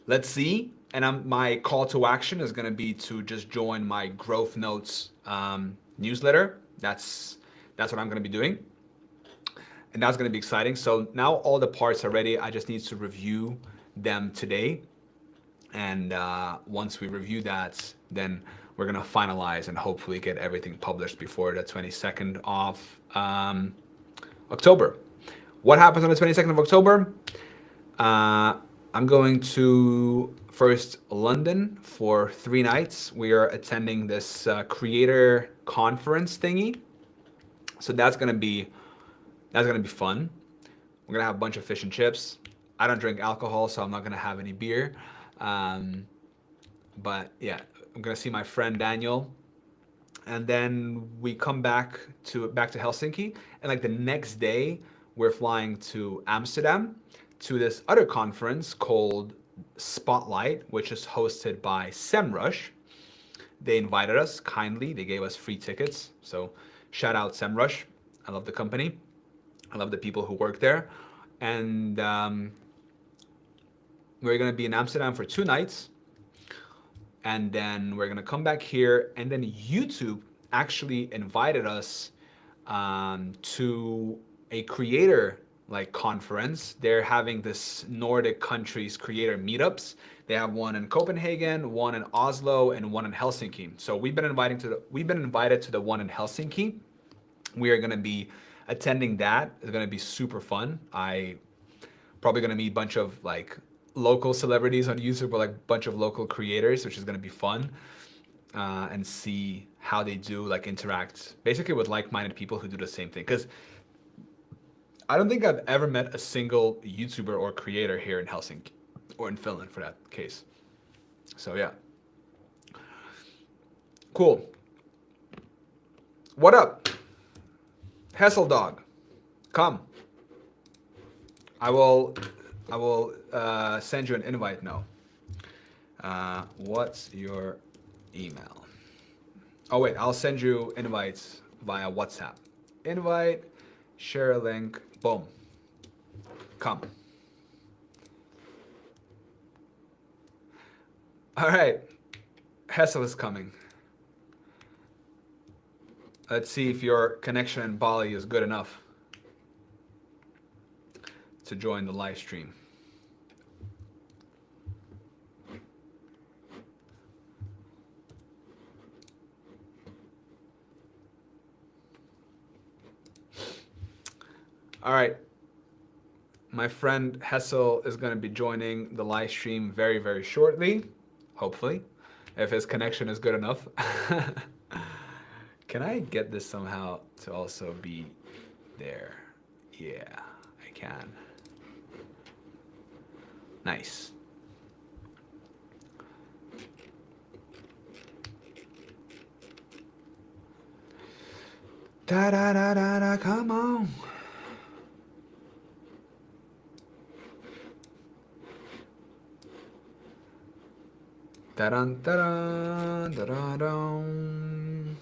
let's see and my call to action is going to be to just join my Growth Notes newsletter. That's what I'm going to be doing, and that's going to be exciting. So now all the parts are ready. I just need to review them today, and once we review that, then we're going to finalize and hopefully get everything published before the 22nd of October. What happens on the 22nd of October? I'm going to first London for 3 nights. We are attending this creator conference thingy, so that's gonna be fun. We're gonna have a bunch of fish and chips. I don't drink alcohol, so I'm not gonna have any beer. But yeah, I'm gonna see my friend Daniel, and then we come back to Helsinki, and like the next day we're flying to Amsterdam to this other conference called Spotlight, which is hosted by SEMrush. They invited us kindly. They gave us free tickets. So shout out SEMrush. I love the company. I love the people who work there. And we're going to be in Amsterdam for 2 nights. And then we're going to come back here. And then YouTube actually invited us to a creator conference. They're having this Nordic countries creator meetups. They have one in Copenhagen, one in Oslo, and one in Helsinki. So we've been invited to the one in Helsinki. We are going to be attending that. It's going to be super fun. I probably going to meet a bunch of local celebrities on YouTube, or a bunch of local creators, which is going to be fun, and see how they do interact basically with like-minded people who do the same thing. Because I don't think I've ever met a single YouTuber or creator here in Helsinki, or in Finland for that case. So yeah. Cool. What up? Hessel Dog. Come. I will send you an invite now. What's your email? Oh wait, I'll send you invites via WhatsApp. Invite, share a link. Boom. Come. All right. Hessel is coming. Let's see if your connection in Bali is good enough to join the live stream. All right. My friend Hessel is going to be joining the live stream very, very shortly, hopefully, if his connection is good enough. Can I get this somehow to also be there? Yeah, I can. Nice. Da da da da da, come on. Da-dun, da-dun, da-dun.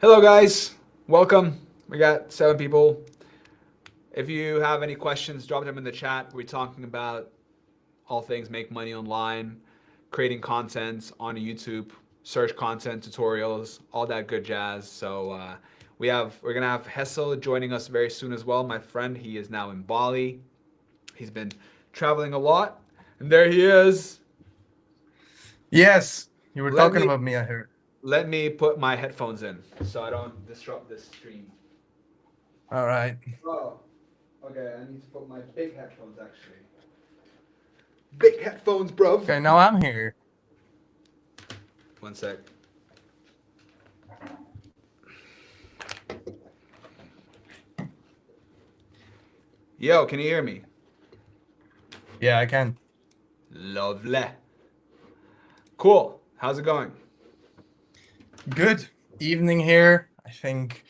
Hello guys, welcome. We got 7 people. If you have any questions, drop them in the chat. We're talking about all things make money online, creating content on YouTube, search content, tutorials, all that good jazz. So we're gonna have Hessel joining us very soon as well. My friend, he is now in Bali. He's been traveling a lot, and there he is. Yes, you were talking about me, I heard. Let me put my headphones in so I don't disrupt this stream. All right. Oh, okay. I need to put my big headphones actually. Big headphones, bro. Okay, now I'm here. One sec. Yo, can you hear me? Yeah, I can. Lovely. Cool. How's it going? Good. Evening here. I think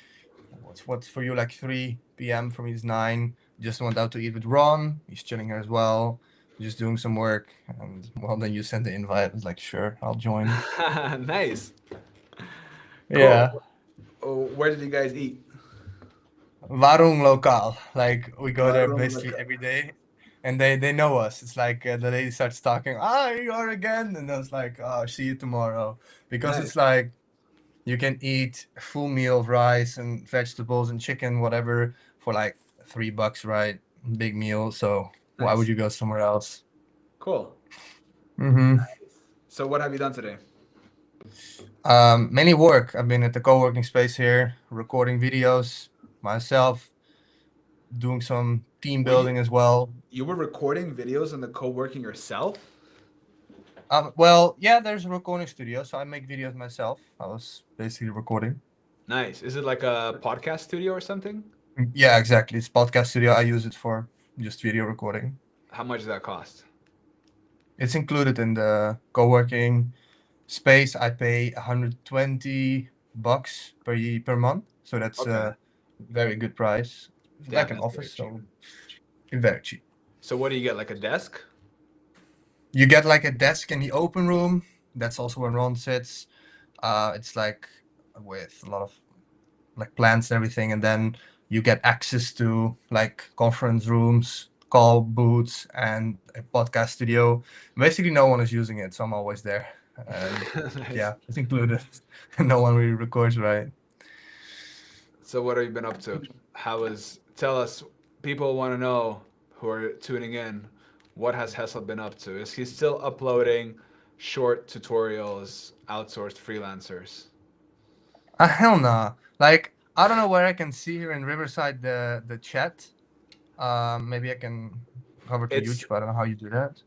what's for you like 3 p.m. For me is 9. Just went out to eat with Ron. He's chilling here as well. just doing some work, and well, then you send the invite. I was like, sure, I'll join. Nice. Cool. Yeah. Oh, where did you guys eat? Warung Lokaal. Like we go there Warung basically Lokaal. every day, and they know us. It's like the lady starts talking. Ah, here you are again, and I was like, oh, see you tomorrow, because Nice. it's like you can eat a full meal of rice and vegetables and chicken, whatever, for like $3, right? Big meal. So why would Nice. you go somewhere else? Cool. Mm-hmm. So what have you done today? Many work. I've been at the co-working space here, recording videos myself, doing some team Were you building as well. you were recording videos in the co-working yourself? Well, yeah, there's a recording studio, so I make videos myself. I was basically recording. Nice. Is it like a podcast studio or something? Yeah, exactly. It's podcast studio. I use it for just video recording. How much does that cost? It's included in the co-working space. I pay $120 per month, so that's Okay. a very good price. Damn, Like an that's very office, cheap. so very cheap. So what do you get? Like a desk? You get like a desk in the open room. That's also where Ron sits. It's like with a lot of like plants and everything, and then you get access to like conference rooms, call booths, and a podcast studio. Basically, no one is using it, so I'm always there. And Nice. yeah, it's included. No one really records, right? So what have you been up to? Tell us, people want to know who are tuning in, what has Hessel been up to? Is he still uploading short tutorials, outsourced freelancers? Hell nah. Like I don't know where I can see here in Riverside the chat. Maybe I can hover to It's YouTube. I don't know how you do that.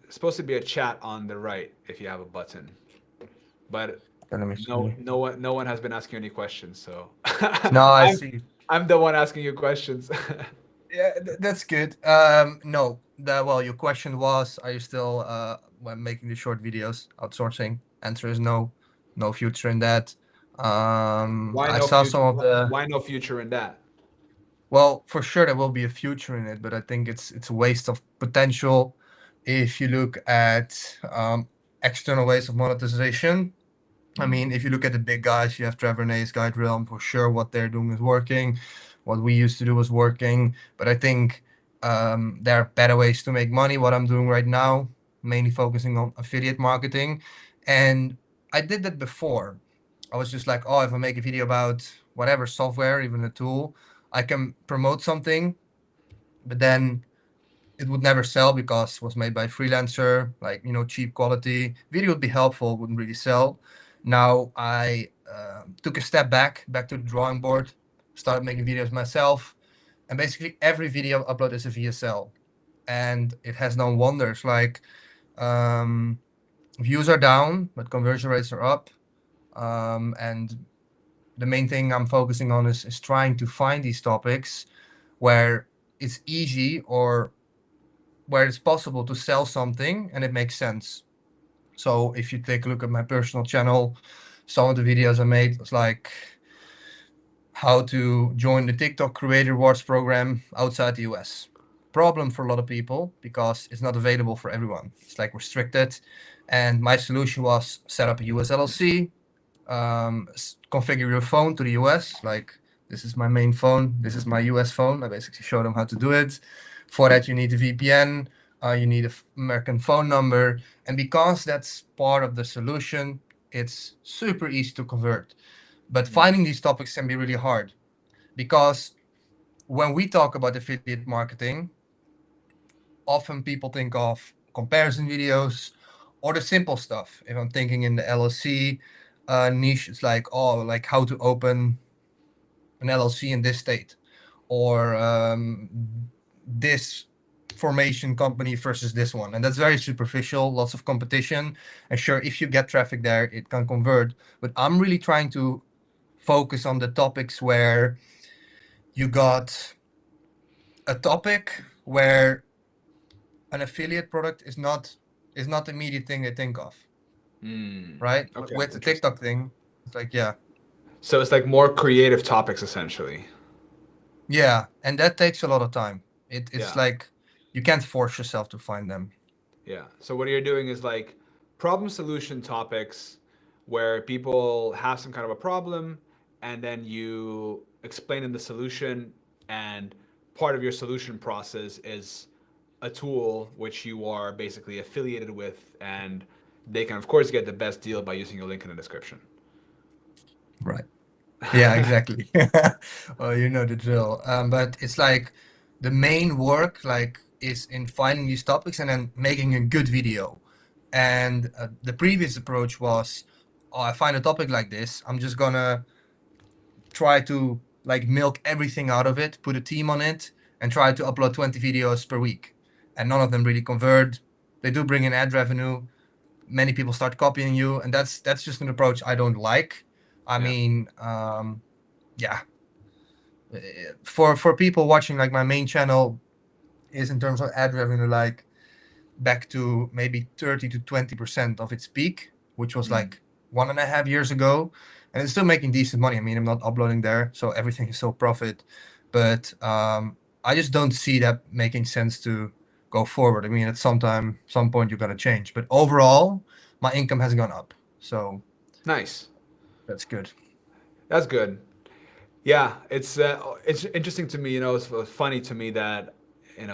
supposed to be a chat on the right if you have a button, but Okay, let me see. no one has been asking you any questions, so No, I I'm see. I'm the one asking you questions. Yeah, that's good. No, well, your question was, are you still when making the short videos outsourcing? Answer is no, no future in that. Why I no saw future? some of the, Why no future in that? well, for sure there will be a future in it, but I think it's a waste of potential if you look at external ways of monetization. I mean, if you look at the big guys, you have Trevor Nay's Guide Realm, for sure what they're doing is working. What we used to do was working. But I think there are better ways to make money. What I'm doing right now, mainly focusing on affiliate marketing. And I did that before. I was just like, oh, if I make a video about whatever software, even a tool, I can promote something, but then it would never sell because it was made by a freelancer, like, cheap quality. Video would be helpful, wouldn't really sell. Now I took a step back to the drawing board, started making videos myself, and basically every video upload is a VSL, and it has done wonders. Like um, views are down, but conversion rates are up, and the main thing I'm focusing on is trying to find these topics where it's easy or where it's possible to sell something and it makes sense. So if you take a look at my personal channel, some of the videos I made was like how to join the TikTok Creator Rewards program outside the US. Problem for a lot of people because it's not available for everyone. It's like restricted. And my solution was set up a US LLC, configure your phone to the US. Like this is my main phone. This is my US phone. I basically showed them how to do it. For that, you need a VPN. You need a American phone number. And because that's part of the solution, it's super easy to convert. But finding these topics can be really hard because when we talk about affiliate marketing, often people think of comparison videos or the simple stuff. If I'm thinking in the LLC niche, it's like, oh, like how to open an LLC in this state, or this formation company versus this one. And that's very superficial, lots of competition. And sure, if you get traffic there, it can convert. But I'm really trying to focus on the topics where you got a topic where an affiliate product is not the immediate thing they think of, Hmm. right? Okay, With the interesting. TikTok thing, it's like, yeah, So it's like more creative topics essentially. yeah, and that takes a lot of time. It's Yeah. like you can't force yourself to find them. Yeah. So what you're doing is like problem solution topics where people have some kind of a problem and then you explain them the solution, and part of your solution process is a tool which you are basically affiliated with, and they can of course get the best deal by using your link in the description. Right. Yeah, exactly. Well, you know the drill. But it's like the main work like is in finding these topics and then making a good video. And the previous approach was, oh, I find a topic like this, I'm just gonna try to like milk everything out of it, put a team on it, and try to upload 20 videos per week. And none of them really convert. They do bring in ad revenue. Many people start copying you, and that's just an approach I don't like. I Yeah. mean, yeah, for people watching, like my main channel is in terms of ad revenue like back to maybe 30 to 20% of its peak, which was Mm. like 1.5 years ago, and it's still making decent money. I mean, I'm not uploading there, so everything is still profit, but I just don't see that making sense to go forward. I mean, at some point, you got to change, but overall, my income has gone up, so Nice. that's good. That's good. Yeah, it's interesting to me. You know, it's funny to me that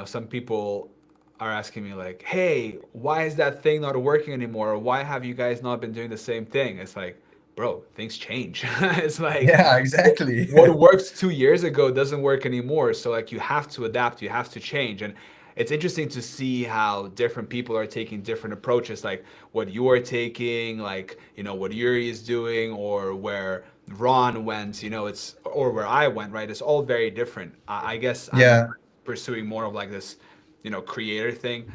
some people are asking me like, "Hey, why is that thing not working anymore? Or why have you guys not been doing the same thing?" It's like, bro, things change. It's like Yeah, exactly. what worked 2 years ago doesn't work anymore. So like you have to adapt, you have to change, and it's interesting to see how different people are taking different approaches, like what you are taking, like what Yuri is doing, or where Ron went. It's or where I went. Right, it's all very different. I guess I'm Yeah. pursuing more of like this creator thing.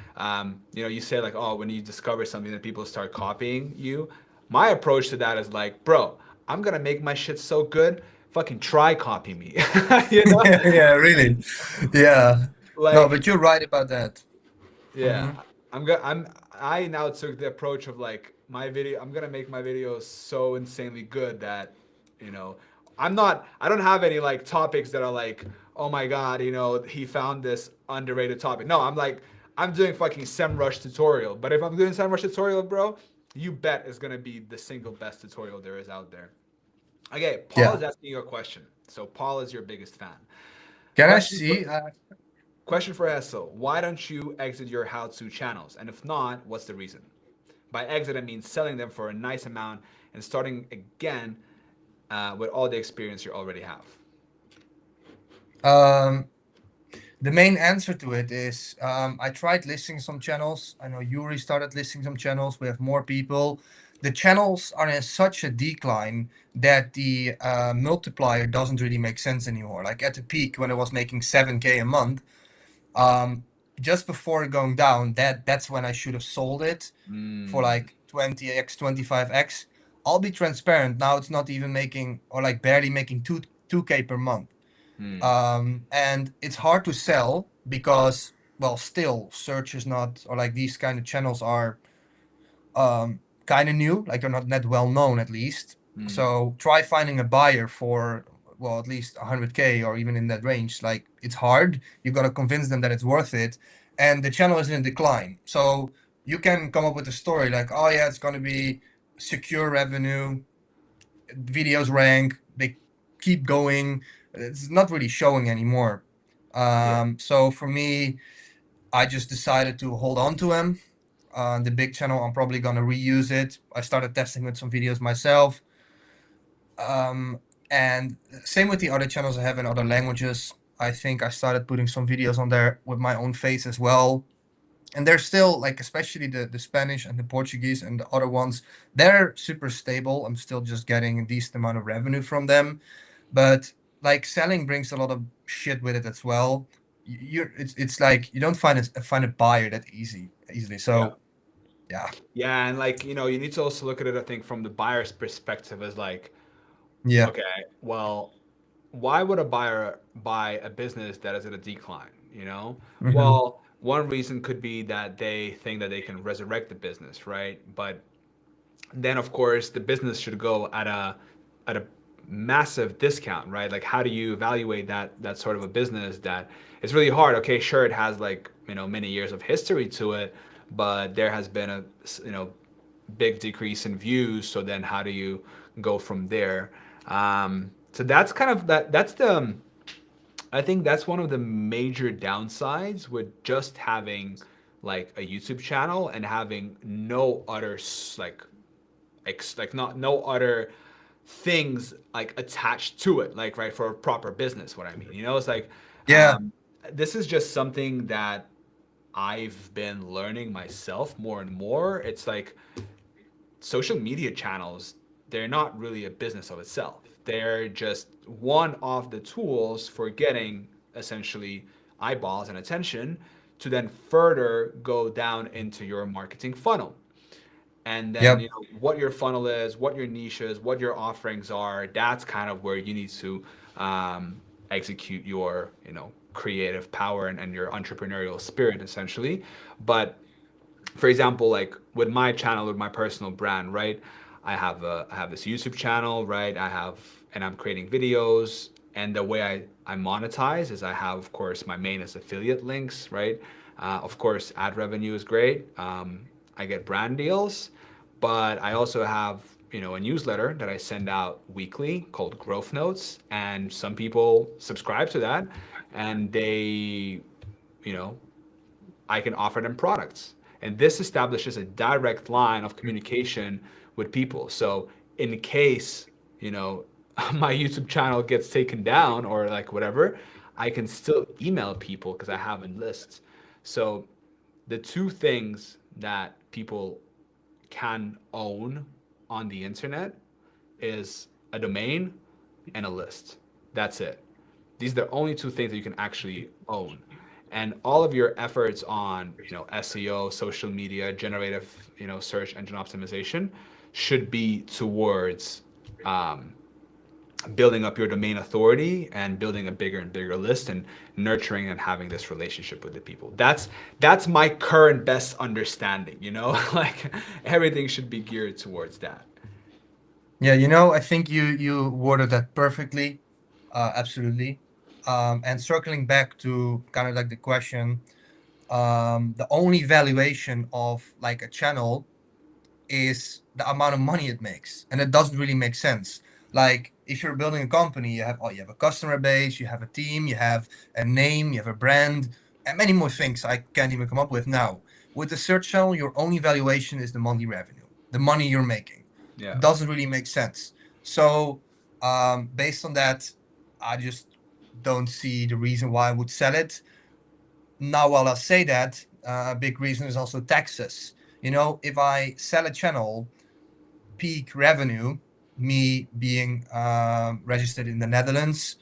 You say like, oh, when you discover something that people start copying you. My approach to that is like, bro, I'm gonna make my shit so good, fucking try copy me. you know Yeah, really. Yeah. No, like but you're right about that. yeah, Hmm. I now took the approach of like I'm gonna make my videos so insanely good that you know I don't have any like topics that are like, oh my god, he found this underrated topic. No, I'm doing fucking SEMrush tutorial. But if I'm doing SEMrush tutorial, bro, you bet it's gonna be the single best tutorial there is out there. Okay, Paul Yeah. is asking you a question. So Paul is your biggest fan. Can I Question see? for Question for Esso. Why don't you exit your how-to channels? And if not, what's the reason? By exit, I mean selling them for a nice amount and starting again with all the experience you already have. Um, the main answer to it is I tried listing some channels. I know Yuri started listing some channels. We have more people. The channels are in such a decline that the multiplier doesn't really make sense anymore. Like at the peak when it was making 7K a month, um, just before going down, that's when I should have sold it for Mm, like 20x, 25x. I'll be transparent. Now it's not even making or like barely making 2K per month. mm, And it's hard to sell because, well, still search is not, or like these kind of channels are kind of new, like they're not that well known at least. mm. So try finding a buyer for, well, at least 100K or even in that range. Like it's hard. You got to convince them that it's worth it. And the channel is in decline. So you can come up with a story like, oh yeah, it's going to be secure revenue, videos rank, they keep going. It's not really showing anymore. Yeah. So for me, I just decided to hold on to them. The big channel, I'm probably gonna reuse it. I started testing with some videos myself. Um, and same with the other channels I have in other languages. I think I started putting some videos on there with my own face as well. And they're still like, especially the Spanish and the Portuguese and the other ones, they're super stable. I'm still just getting a decent amount of revenue from them. But like selling brings a lot of shit with it as well. It's like you don't find a buyer that easily. Yeah. So yeah. Yeah, and like, you need to also look at it, I think, from the buyer's perspective as like, Yeah. okay, well, why would a buyer buy a business that is at a decline? Hmm. Well, one reason could be that they think that they can resurrect the business, right? But then, of course, the business should go at a massive discount, right? Like how do you evaluate that sort of a business that it's really hard. Okay, sure, it has like, many years of history to it, but there has been a, big decrease in views. So then how do you go from there? So that's kind of that's the I think that's one of the major downsides with just having like a YouTube channel and having no other like not no other things like attached to it, like right, for a proper business. What I mean, it's like Yeah, um, this is just something that I've been learning myself more and more. It's like social media channels, they're not really a business of itself. They're just one of the tools for getting essentially eyeballs and attention to then further go down into your marketing funnel. And then, yep, what your funnel is, what your niche is, what your offerings are, that's kind of where you need to execute your, creative power and your entrepreneurial spirit essentially. But for example, like with my channel, with my personal brand, right? I have this YouTube channel, right? And I'm creating videos. And the way I monetize is I have, of course, my main is affiliate links, right? Of course, ad revenue is great. I get brand deals, but I also have, a newsletter that I send out weekly called Growth Notes. And some people subscribe to that and you know, I can offer them products. And this establishes a direct line of communication with people. So in case, you know, my YouTube channel gets taken down or like whatever, I can still email people because I have in lists. So the two things that people can own on the internet is a domain and a list. That's it. These are the only two things that you can actually own. And all of your efforts on, SEO, social media, generative, search engine optimization should be towards um, building up your domain authority and building a bigger and bigger list and nurturing and having this relationship with the people. That's my current best understanding, like everything should be geared towards that. yeah. I think you worded that perfectly. Absolutely. And circling back to kind of like the question, the only valuation of like a channel is the amount of money it makes, and it doesn't really make sense. Like if you're building a company, you have a customer base, you have a team, you have a name, you have a brand, and many more things I can't even come up with now. With the search channel, your only valuation is the monthly revenue, the money you're making. Yeah. Doesn't really make sense. So based on that, I just don't see the reason why I would sell it. Now, while I say that, a big reason is also taxes. If I sell a channel, peak revenue, me being registered in the Netherlands,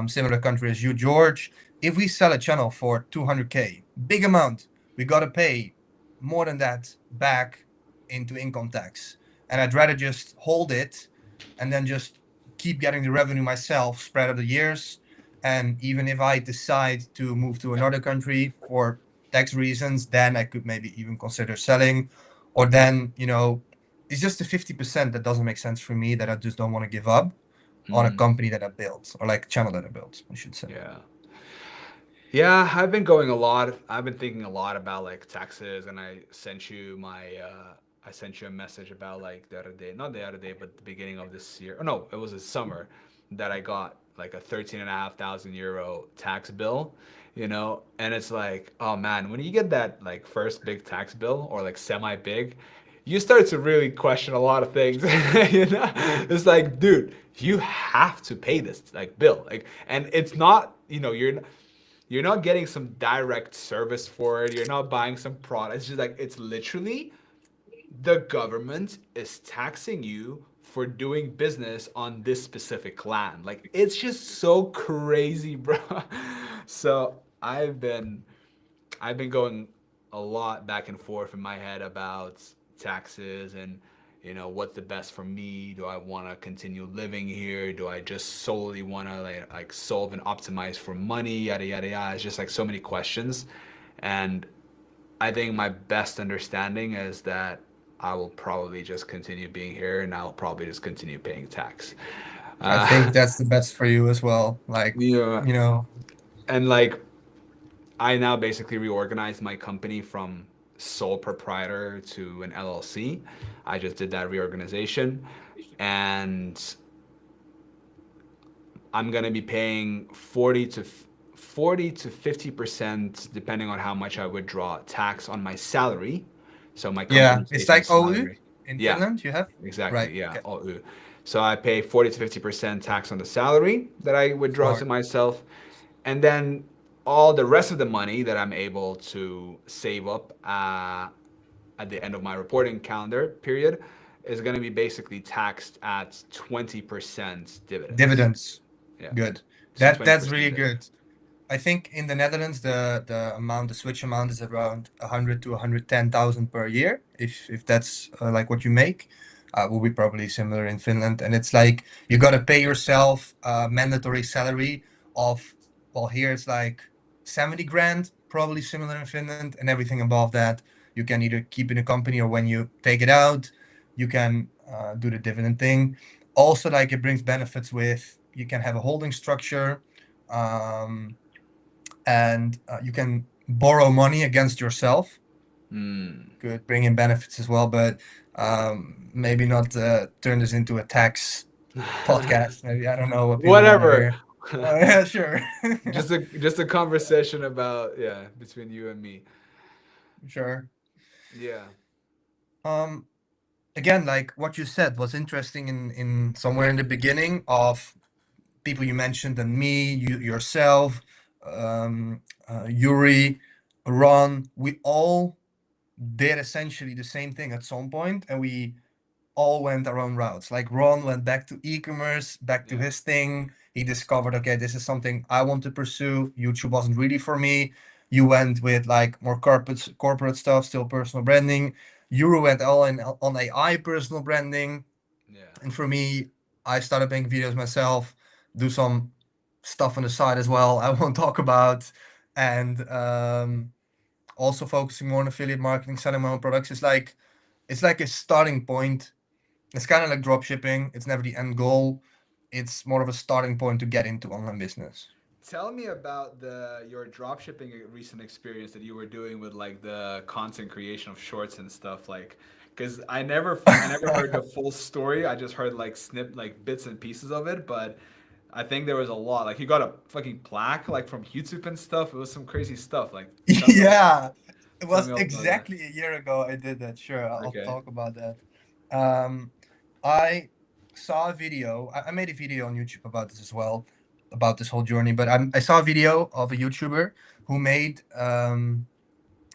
similar country as you, George, if we sell a channel for 200K, big amount, we got to pay more than that back into income tax. And I'd rather just hold it and then just keep getting the revenue myself spread over the years. And even if I decide to move to another country for tax reasons, then I could maybe even consider selling. Or then, it's just the 50% that doesn't make sense for me that I just don't want to give up on a Mhm. company that I built, or like channel that I built, I should say. Yeah. Yeah, I've been going a lot. I've been thinking a lot about like taxes, and I sent you a message about like the other day, not the other day, but the beginning of this year. Oh no, it was this summer that I got like a 13,500 euro tax bill, and it's like, oh man, when you get that like first big tax bill or like semi big, you start to really question a lot of things. It's like, dude, you have to pay this like bill, like, and it's not, you're not getting some direct service for it. You're not buying some product. It's just like it's literally the government is taxing you for doing business on this specific land. Like it's just so crazy, bro. So I've been going a lot back and forth in my head about taxes and what's the best for me. Do I want to continue living here? Do I just solely want to like solve and optimize for money? Yada yada yada. It's just like so many questions, and I think my best understanding is that I will probably just continue being here and I'll probably just continue paying tax. I think that's the best for you as well. Like, Yeah, you know, and like I now basically reorganized my company from sole proprietor to an LLC. I just did that reorganization, and I'm gonna be paying 40 to 50%, depending on how much I withdraw, tax on my salary. So my yeah, company it's pays my like OU salary. in Yeah, Finland. You have exactly. right. Yeah. Okay, Oh, so I pay 40 to 50% tax on the salary that I withdraw to smart. myself, and then all the rest of the money that I'm able to save up at the end of my reporting calendar period is going to be basically taxed at 20% dividends. Dividends, Yeah. good. So That's 20% really dividend. good. I think in the Netherlands, the switch amount is around 100 to 110,000 per year. If that's like what you make, will be probably similar in Finland. And it's like you gotta pay yourself a mandatory salary of, well, here it's like 70 grand, probably similar in Finland. And everything above that, you can either keep in a company, or when you take it out, you can do the dividend thing. Also, like it brings benefits with you can have a holding structure. Um, and you can borrow money against yourself. Mm. Could bring in benefits as well, but maybe not turn this into a tax podcast. Maybe I don't know what people want to Whatever. hear. Oh yeah, sure, Just a conversation about, yeah, between you and me. sure. Yeah. Um, Again, like what you said was interesting in somewhere in the beginning of people you mentioned and me, you yourself, Yuri, Ron. We all did essentially the same thing at some point, and we all went our own routes. Like Ron went back to e-commerce, back to Yeah. his thing. He discovered, okay, this is something I want to pursue. YouTube wasn't really for me. You went with like more corporate stuff, still personal branding. Euro went all in on AI personal branding. Yeah. And for me, I started making videos myself, do some stuff on the side as well. I won't talk about. And also focusing more on affiliate marketing, selling my own products. It's like a starting point. It's kind of like drop shipping. It's never the end goal. It's more of a starting point to get into online business. Tell me about the your dropshipping recent experience that you were doing with like the content creation of shorts and stuff, like, because I never heard the full story. I just heard like like bits and pieces of it, but I think there was a lot. Like you got a fucking plaque like from YouTube and stuff. It was some crazy stuff. Like Yeah, it tell was me all about that. exactly a year ago I did that. Sure, I'll Okay. talk about that. Um, I saw a video. I made a video on YouTube about this as well, about this whole journey. But I saw a video of a YouTuber who made a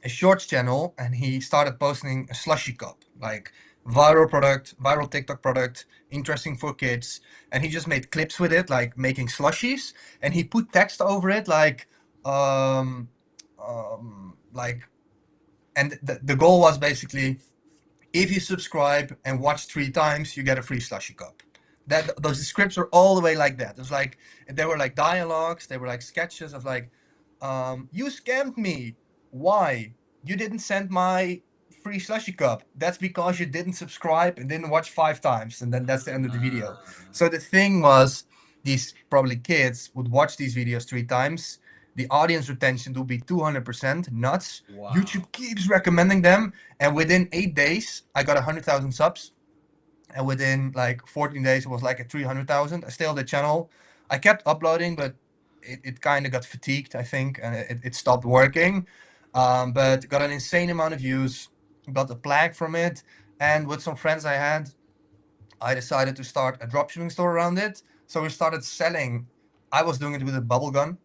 shorts channel, and he started posting a slushy cup, like viral product, viral TikTok product, interesting for kids. And he just made clips with it, like making slushies, and he put text over it, um, like, and the goal was basically, if you subscribe and watch 3 times, you get a free slushy cup. That those scripts were all the way like that. It was like they were like dialogues, they were like sketches of like, you scammed me. Why? You didn't send my free slushy cup. That's because you didn't subscribe and didn't watch 5 times, and then that's the end of the video. So the thing was, these probably kids would watch these videos 3 times. The audience retention will be 200% nuts. Wow. YouTube keeps recommending them, and within 8 days, I got 100,000 subs. And within like 14 days, it was like at 300,000. I still had the channel. I kept uploading, but it kind of got fatigued, I think, and it stopped working. But got an insane amount of views, got a plaque from it. And with some friends I had, I decided to start a dropshipping store around it. So we started selling. I was doing it with a bubble gun.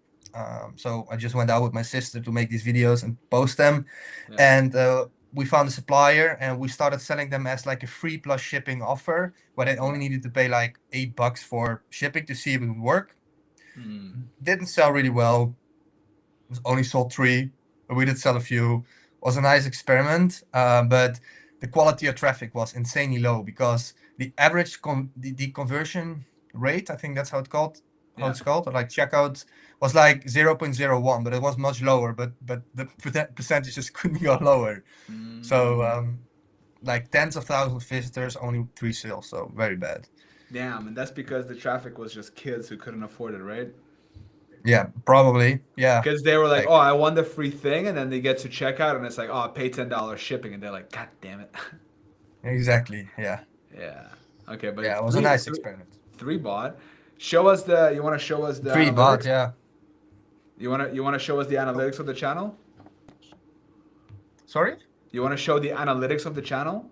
So I just went out with my sister to make these videos and post them. Yeah. And we found a supplier, and we started selling them as like a free plus shipping offer, where they only Yeah. needed to pay like $8 for shipping to see if it would work. Mm. Didn't sell really well. Only sold 3, but we did sell a few. Was a nice experiment, but the quality of traffic was insanely low, because the average the conversion rate, I think that's how Yeah. it's called, or like checkout, was like 0.01, but it was much lower. But the percentages couldn't go lower. So Mm. like tens of thousands of visitors, only 3 sales, so very bad. Damn, and that's because the traffic was just kids who couldn't afford it, right? Yeah, probably. Yeah. Because they were like, Like "Oh, I won the free thing," and then they get to checkout, and it's like, "Oh, pay $10 shipping," and they're like, "God damn it!" exactly. Yeah. Yeah. Okay, but Yeah, it's it was a nice experiment. three bot. Show us the. You want to show us the 3 bot, analytics? yeah. You want to show us the Oh, analytics of the channel? sorry? You want to show the analytics of the channel?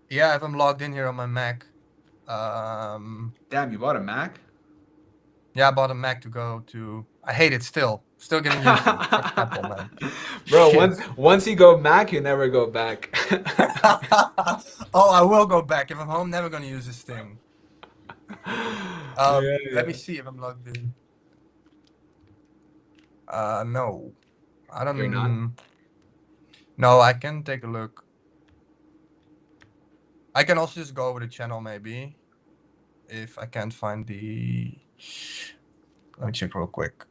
Yeah, if I'm logged in here on my Mac. Um, Damn, you bought a Mac? yeah, I bought a Mac to go to. I hate it still. Still getting used to it. Fuck Apple, man. Bro, Shit. once you go Mac, you never go back. Oh, I will go back. If I'm home, never gonna use this thing. Yeah, Let me yeah. see if I'm logged in. No. I You're not? don't. No, I can take a look. I can also just go over the channel maybe if I can't find the. Let me check real quick.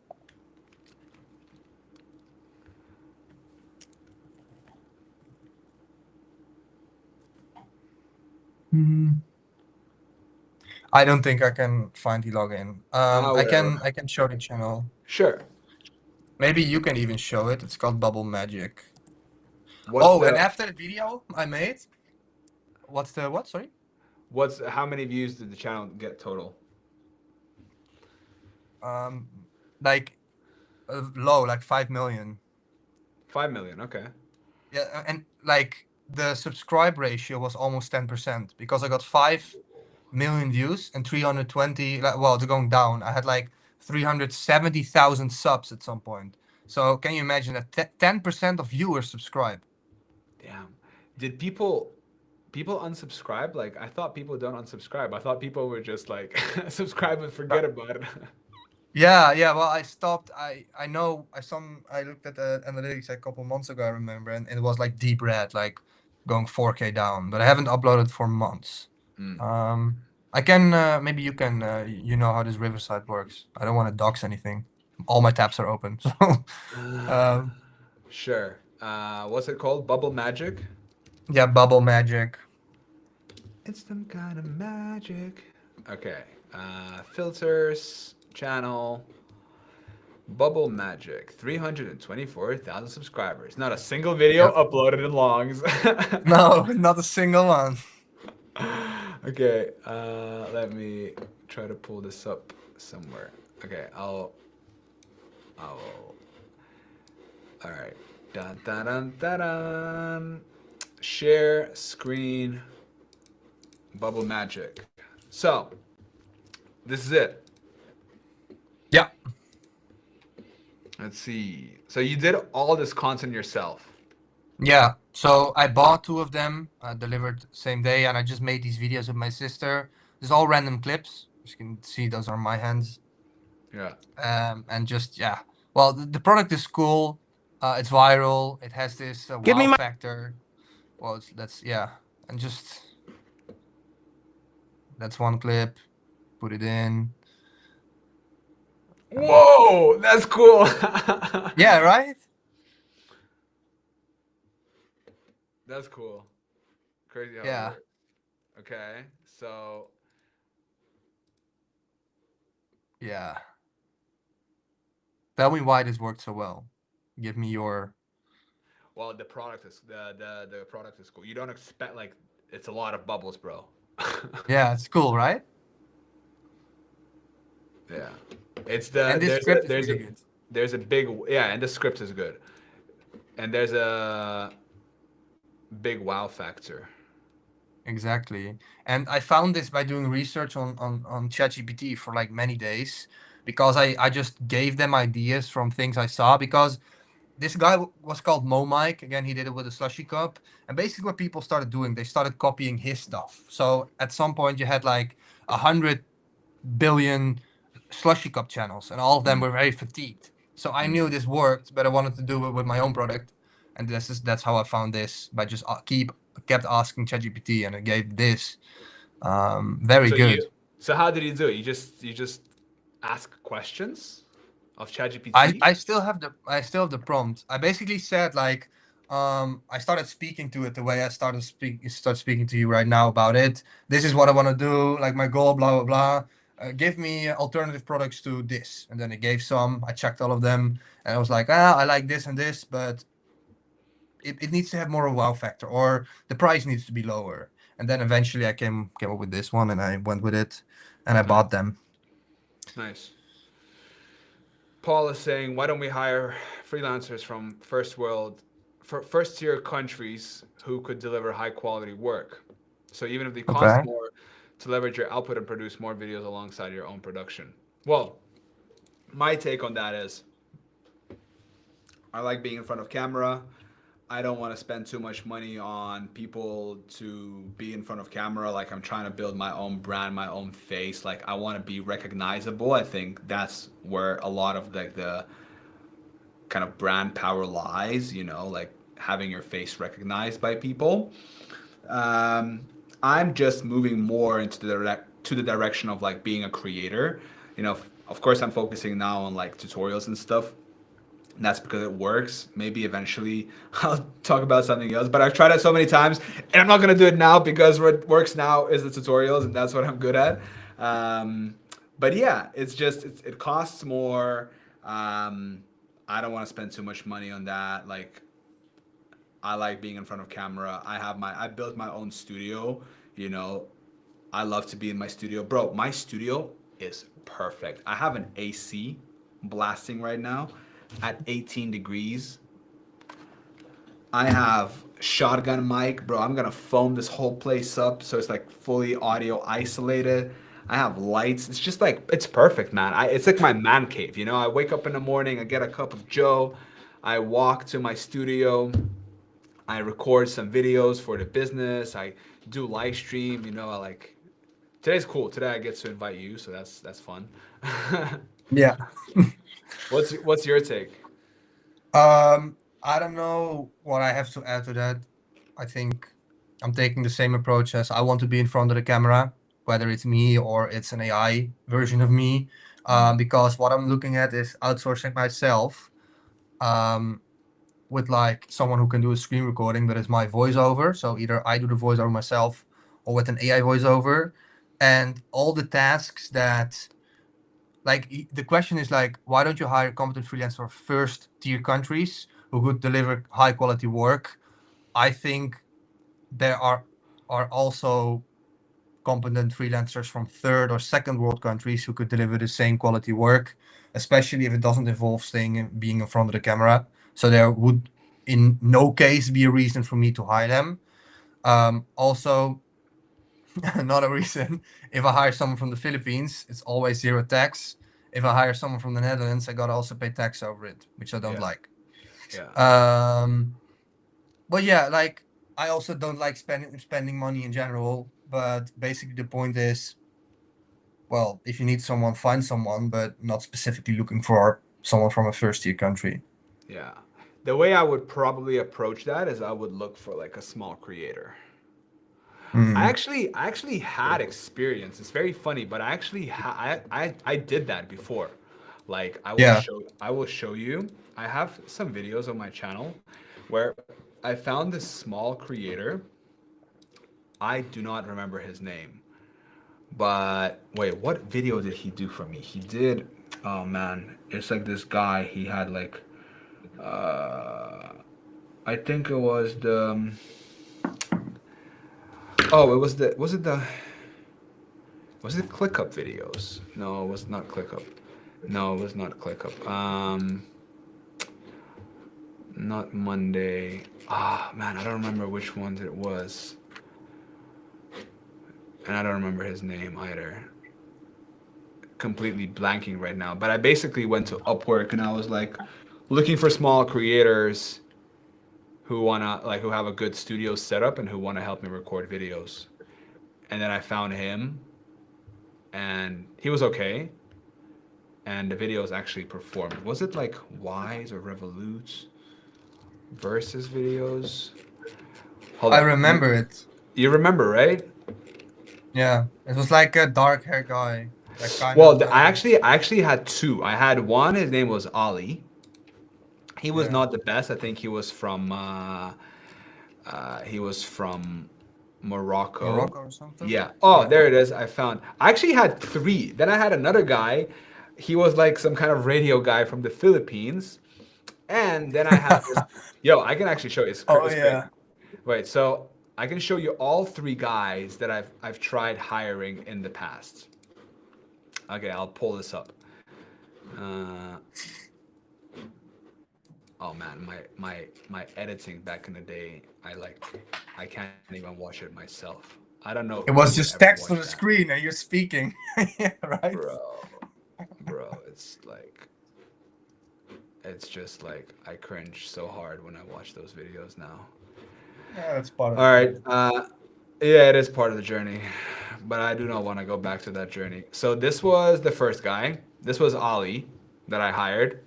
Hmm. I don't think I can find the login. I Whatever. can show the channel. Sure. Maybe you can even show it. It's called Bubble Magic. What's Oh, and the after the video I made, what's the what? Sorry. what's how many views did the channel get total? Um, like low, like 5 million. 5 million. Okay. Yeah, and like the subscribe ratio was almost 10% because I got 5 million views and 320. Like, well, it's going down. I had like 370,000 subs at some point. So can you imagine that 10% of viewers subscribe? Damn. Did people unsubscribe? Like I thought people don't unsubscribe. I thought people were just like subscribe and forget about it. Yeah, yeah. Well, I stopped. I know. I looked at the analytics a couple months ago. I remember, and it was like deep red, like going 4K down. But I haven't uploaded for months. Mm. Um, I can maybe you can you know how this Riverside works. I don't want to dox anything. All my tabs are open. So, um, Sure. What's it called? Bubble Magic? yeah, Bubble Magic. It's some kind of magic. Okay. Filters, channel, Bubble Magic, 324,000 subscribers. Not a single video Yep. uploaded in longs. No, not a single one. Okay, let me try to pull this up somewhere. Okay, I'll, all right. Dun, dun, dun, dun, dun. Share screen, Bubble Magic. So, this is it. Yeah. Let's see. So you did all this content yourself. Yeah, so I bought two of them, delivered same day, and I just made these videos with my sister. There's all random clips. As you can see, those are my hands. Yeah. And just, yeah. Well, the product is cool. It's viral. It has this Give me wow my factor. Well, that's, yeah. And just, that's one clip. Put it in. Whoa, that's cool. Yeah, right? That's cool. Crazy how it Yeah. works. Okay, so Yeah. Tell me why this worked so well. Give me your. well, the product is the product is cool. You don't expect like it's a lot of bubbles, bro. Yeah, it's cool, right? Yeah, it's And the this there's a script is there's a really good. there's a big yeah, and the script is good, and there's a big wow factor. Exactly. And I found this by doing research on ChatGPT for like many days because I just gave them ideas from things I saw because this guy was called Momike. Again, he did it with a slushy cup. And basically what people started doing, they started copying his stuff. So at some point you had like 100 billion slushy cup channels and all of them Mm, were very fatigued. So I mm. knew this worked, but I wanted to do it with my own product. And that's how I found this by just kept asking ChatGPT and it gave this. Very So good. so how did you do it? You just ask questions of I, ChatGPT. I still have the prompt. I basically said like I started speaking to it the way I start speaking to you right now about it. This is what I want to do, like my goal, blah blah blah. Give me alternative products to this, and then it gave some. I checked all of them, and I was like, I like this and this, but it needs to have more of a wow factor, or the price needs to be lower. And then eventually I came up with this one, and I went with it, and I Nice. bought them. Nice. Paul is saying, why don't we hire freelancers from first tier countries who could deliver high quality work? So even if they cost Okay. more, to leverage your output and produce more videos alongside your own production. Well, my take on that is I like being in front of camera. I don't want to spend too much money on people to be in front of camera. Like I'm trying to build my own brand, my own face. Like I want to be recognizable. I think that's where a lot of like the kind of brand power lies, you know, like having your face recognized by people. Um, I'm just moving more into the direction of like being a creator. You know, of course I'm focusing now on like tutorials and stuff. And that's because it works. Maybe eventually I'll talk about something else, but I've tried it so many times and I'm not going to do it now because what works now is the tutorials and that's what I'm good at. Um, but yeah, it costs more. I don't want to spend too much money on that. Like I like being in front of camera. I built my own studio, you know. I love to be in my studio. Bro, my studio is perfect. I have an AC blasting right now at 18 degrees. I have shotgun mic, bro. I'm gonna foam this whole place up so it's like fully audio isolated. I have lights. It's just like it's perfect, man. It's like my man cave, you know. I wake up in the morning, I get a cup of Joe, I walk to my studio, I record some videos for the business. I do live stream. You know, I like today's cool. Today I get to invite you, so that's fun. Yeah. What's your take? I don't know what I have to add to that. I think I'm taking the same approach as I want to be in front of the camera, whether it's me or it's an AI version of me. Mm, Because what I'm looking at is outsourcing myself um, with like someone who can do a screen recording, but it's my voiceover. So either I do the voiceover myself or with an AI voiceover. And all the tasks that like the question is like, why don't you hire competent freelancers for first tier countries who could deliver high quality work? I think there are also competent freelancers from third or second world countries who could deliver the same quality work, especially if it doesn't involve being in front of the camera. So there would in no case be a reason for me to hire them. Also, another reason, if I hire someone from the Philippines, it's always zero tax. If I hire someone from the Netherlands, I gotta also pay tax over it, which I don't yeah, like. yeah, Um, but yeah, like I also don't like spending money in general. But basically, the point is, well, if you need someone, find someone, but not specifically looking for someone from a first tier country. yeah. The way I would probably approach that is I would look for like a small creator. Mm, I actually had experience. It's very funny, but I did that before. Like yeah. I will show you. I have some videos on my channel where I found this small creator. I do not remember his name. But wait, what video did he do for me? He did oh man, it's like this guy, he had like uh I think it was the oh, it was the was it ClickUp videos? No, it was not ClickUp. No, it was not ClickUp. Not Monday. Ah, man, I don't remember which ones it was. And I don't remember his name either. Completely blanking right now. But I basically went to Upwork and I was like looking for small creators who have a good studio setup and who wanna help me record videos. And then I found him and he was okay. And the videos actually performed. Was it like Wise or Revolut versus videos? Hold I up. remember it. You remember, right? Yeah, it was like a dark hair guy, like kind Well, of. I actually had two. I had one. His name was Ali. He was Yeah. not the best. I think he was from Morocco. Morocco or something. Yeah. Oh, Yeah. there it is. I found. I actually had three. Then I had another guy. He was like some kind of radio guy from the Philippines. And then I had this. Yo, I can actually show you. Oh It's crazy. yeah. Wait, so I can show you all three guys that I've tried hiring in the past. Okay, I'll pull this up. Uh, oh man, my editing back in the day, I can't even watch it myself. I don't know It who was would just ever text on watch the that. screen and you're speaking. Yeah, right. Bro, it's like, it's just like I cringe so hard when I watch those videos now. Yeah, that's part of All right, it. yeah, it is part of the journey, but I do not want to go back to that journey. So this was the first guy. This was Ali that I hired.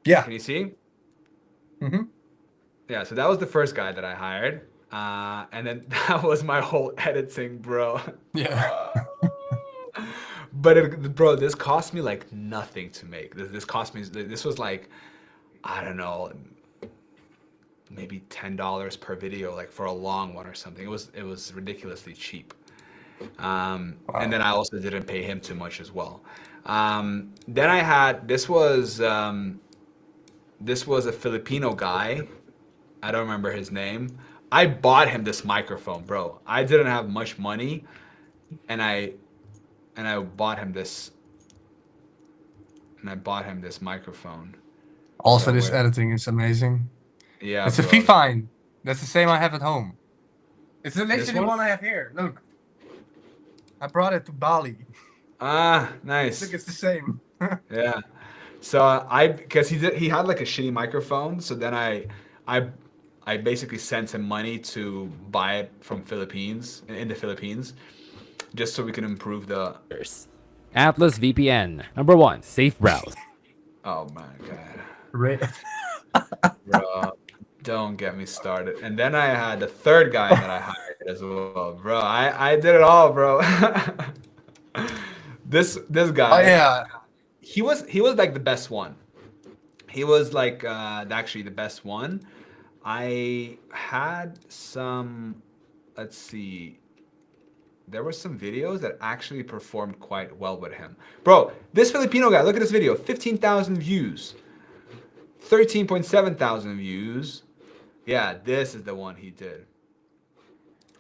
Yeah. Can you see? Mm-hmm. Yeah, so that was the first guy that I hired. And then that was my whole editing, bro. Yeah. But bro, this cost me like nothing to make. This cost me. This was like, I don't know, maybe $10 per video, like for a long one or something. It was ridiculously cheap. And then I also didn't pay him too much as well. Then I had this was a Filipino guy. I don't remember his name. I bought him this microphone, bro. I didn't have much money, and I bought him this. And I bought him this microphone. Also, So this where- editing is amazing. Yeah, It's a bro. Fifine. That's the same I have at home. It's literally the one? one I have here. Look. I brought it to Bali. Ah, nice. Look, it's the same. Yeah. So because he had like a shitty microphone, so then I basically sent him money to buy it from Philippines in the Philippines, just so we can improve the. Atlas VPN. Number 1, safe browse. Oh my god, Right. bro, don't get me started. And then I had the third guy that I hired as well, bro. I did it all, bro. This guy. Oh yeah. He was like the best one. He was like actually the best one. I had some, let's see, there were some videos that actually performed quite well with him. Bro, this Filipino guy, look at this video, 15,000 views, 13.7 thousand views. Yeah, this is the one he did.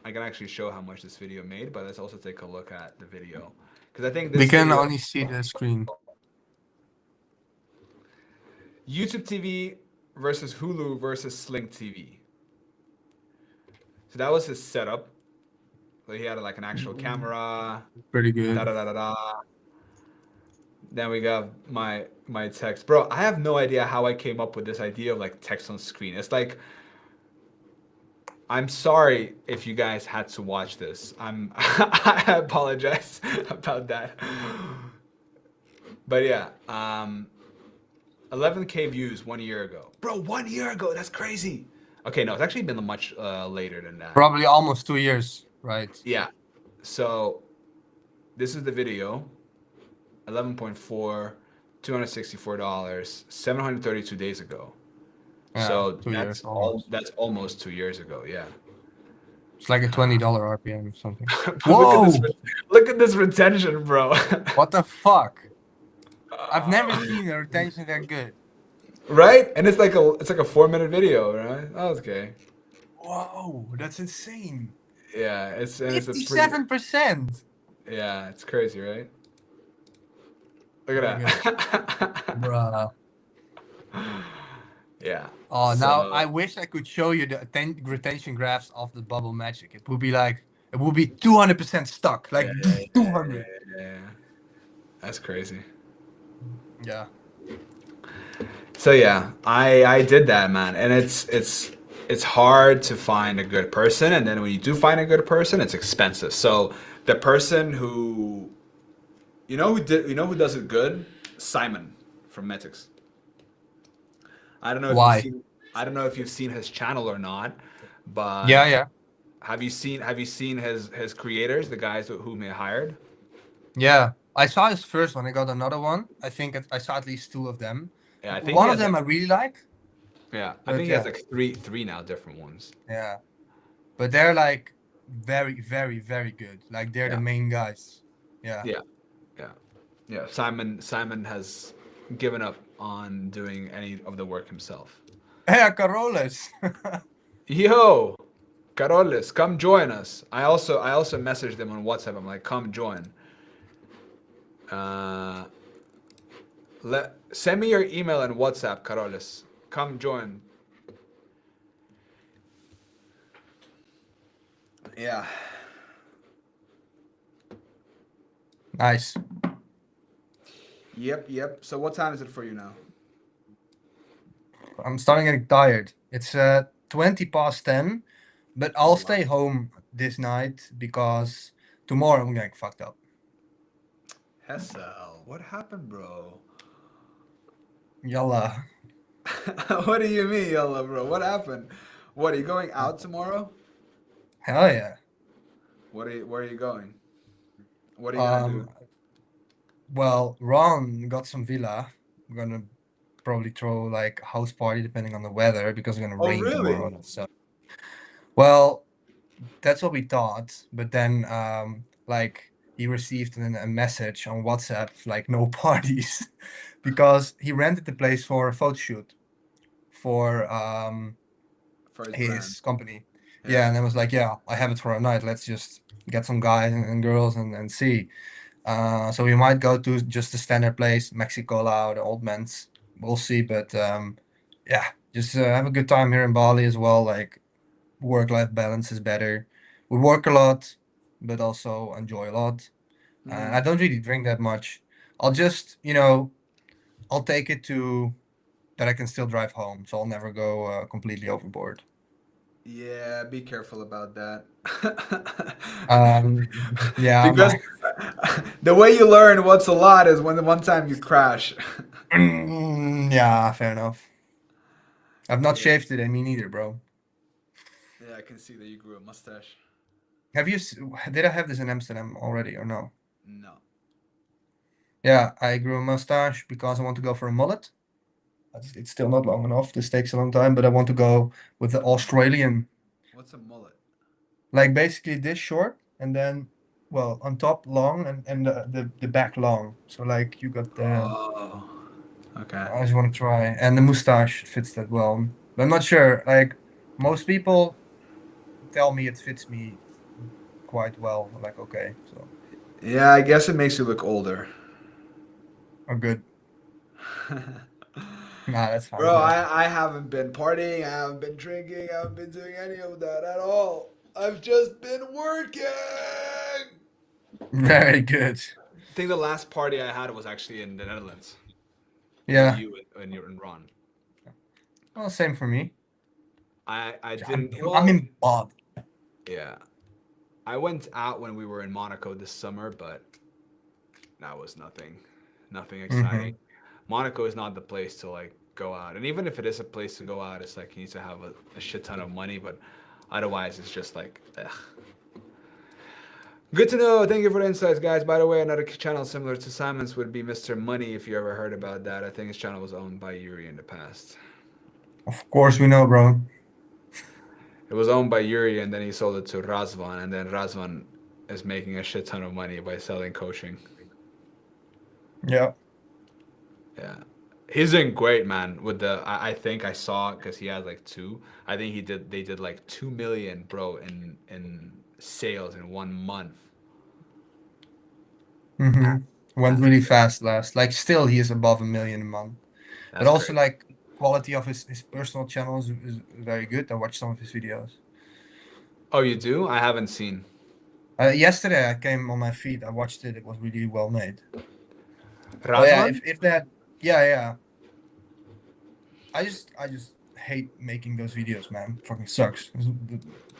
I can actually show how much this video made, but let's also take a look at the video. Because I think this We can video, only see the screen. YouTube TV versus Hulu versus Sling TV. So that was his setup. So he had like an actual camera. Pretty good. Da da da da da. Then we got my text, bro. I have no idea how I came up with this idea of like text on screen. It's like, I'm sorry if you guys had to watch this. I apologize about that. But yeah, 11K views 1 year ago. Bro, 1 year ago, that's crazy. Okay, no, it's actually been much later than that. Probably almost 2 years, right? Yeah. So this is the video. 11.4, $264, 732 days ago. Yeah, So 2 years that's almost. that's almost 2 years ago. Yeah. It's like a $20 RPM or something. But Whoa! Look at this retention, bro. What the fuck? I've never seen a retention that good. Right? And it's like a 4-minute video, right? Oh, okay. Whoa, that's insane. Yeah, it's a pretty, 57%. yeah, it's crazy, right? Look at that. Bruh. Yeah. Oh, now So- I wish I could show you the retention graphs of the Bubble Magic. It would be like, it would be 200% stuck. Like Yeah, 200. Yeah. That's crazy. Yeah. So yeah, I did that, man, and it's hard to find a good person, and then when you do find a good person, it's expensive. So the person who, you know who does it good? Simon from Metix. I don't know if Why? I don't know if you've seen his channel or not, but Yeah. have you seen his creators, the guys whom he hired? Yeah. I saw his first one. I got another one. I think I saw at least 2 of them. Yeah, I think One he of has them like, I really like. yeah, I But think he has yeah. like three now different ones. Yeah. But they're like very, very, very good. Like they're the Yeah. main guys. Yeah. Yeah, yeah, yeah. Simon has given up on doing any of the work himself. Hey, Carolus. Yo, Carolis, come join us. I also messaged them on WhatsApp. I'm like, come join. Uh, send me your email and WhatsApp, Carolis. Come join. Yeah. Nice. Yep. So what time is it for you now? I'm starting getting tired. It's 20 past 10, but I'll wow. stay home this night because tomorrow I'm getting fucked up. Hessel, what happened, bro? Yalla. What do you mean, yalla, bro? What happened? What, are you going out tomorrow? Hell yeah. Where are you going? What are you gonna do? Well, Ron got some villa. We're gonna probably throw like a house party depending on the weather because it's gonna Oh, rain really? tomorrow. So, well, that's what we thought. But then, like he received a message on WhatsApp like no parties because he rented the place for a photo shoot for For his brand. his company. Yeah. Yeah, and I was like, yeah, I have it for a night. Let's just get some guys and girls and see. So we might go to just the standard place, Mexicola or the Old Man's. We'll see, but yeah, just have a good time here in Bali as well. Like work-life balance is better. We work a lot, but also enjoy a lot. Mm. I don't really drink that much. I'll just, I'll take it to that I can still drive home, so I'll never go completely overboard. Yeah, be careful about that. Um, yeah, Because the way you learn what's a lot is when the one time you crash. yeah, fair enough. I've not Yeah. shaved today, me neither, bro. Yeah, I can see that you grew a mustache. Have you? Did I have this in Amsterdam already or no? No. Yeah, I grew a mustache because I want to go for a mullet. It's still not long enough. This takes a long time, but I want to go with the Australian, What's a mullet? like basically this short and then, well, on top long and the back long. So like you got the. Oh. Okay. I just want to try, and the mustache fits that well. But I'm not sure. Like most people tell me it fits me quite well. I'm like okay, so Yeah, I guess it makes you look older. I'm good. Nah, that's fine. Bro, Bro. I haven't been partying, I haven't been drinking, I haven't been doing any of that at all. I've just been working. Very good. I think the last party I had was actually in the Netherlands. Yeah. With you and you and Ron. Well, same for me. I didn't. I'm in Bob. Yeah, I went out when we were in Monaco this summer, but that was nothing exciting. Monaco is not the place to like go out, and even if it is a place to go out, it's like you need to have a shit ton of money, but otherwise it's just like, ugh. Good to know. Thank you for the insights, guys. By the way, another channel similar to Simon's would be Mr. Money, if you ever heard about that. I think his channel was owned by Yuri in the past. Of course we know, bro. It was owned by Yuri, and then he sold it to Razvan, and then Razvan is making a shit ton of money by selling coaching. Yeah. Yeah, he's doing great, man. With the, I think I saw because he has like 2. I think they did like 2 million, bro, in sales in 1 month. Went really fast last. Like still he is above 1 million a month. That's But also great. like quality of his personal channel is very good. I watched some of his videos. Oh, you do? I haven't seen. Yesterday I came on my feed. I watched it. It was really well made. Razvan? Oh yeah, if that, yeah. I just hate making those videos, man. Fucking sucks. There's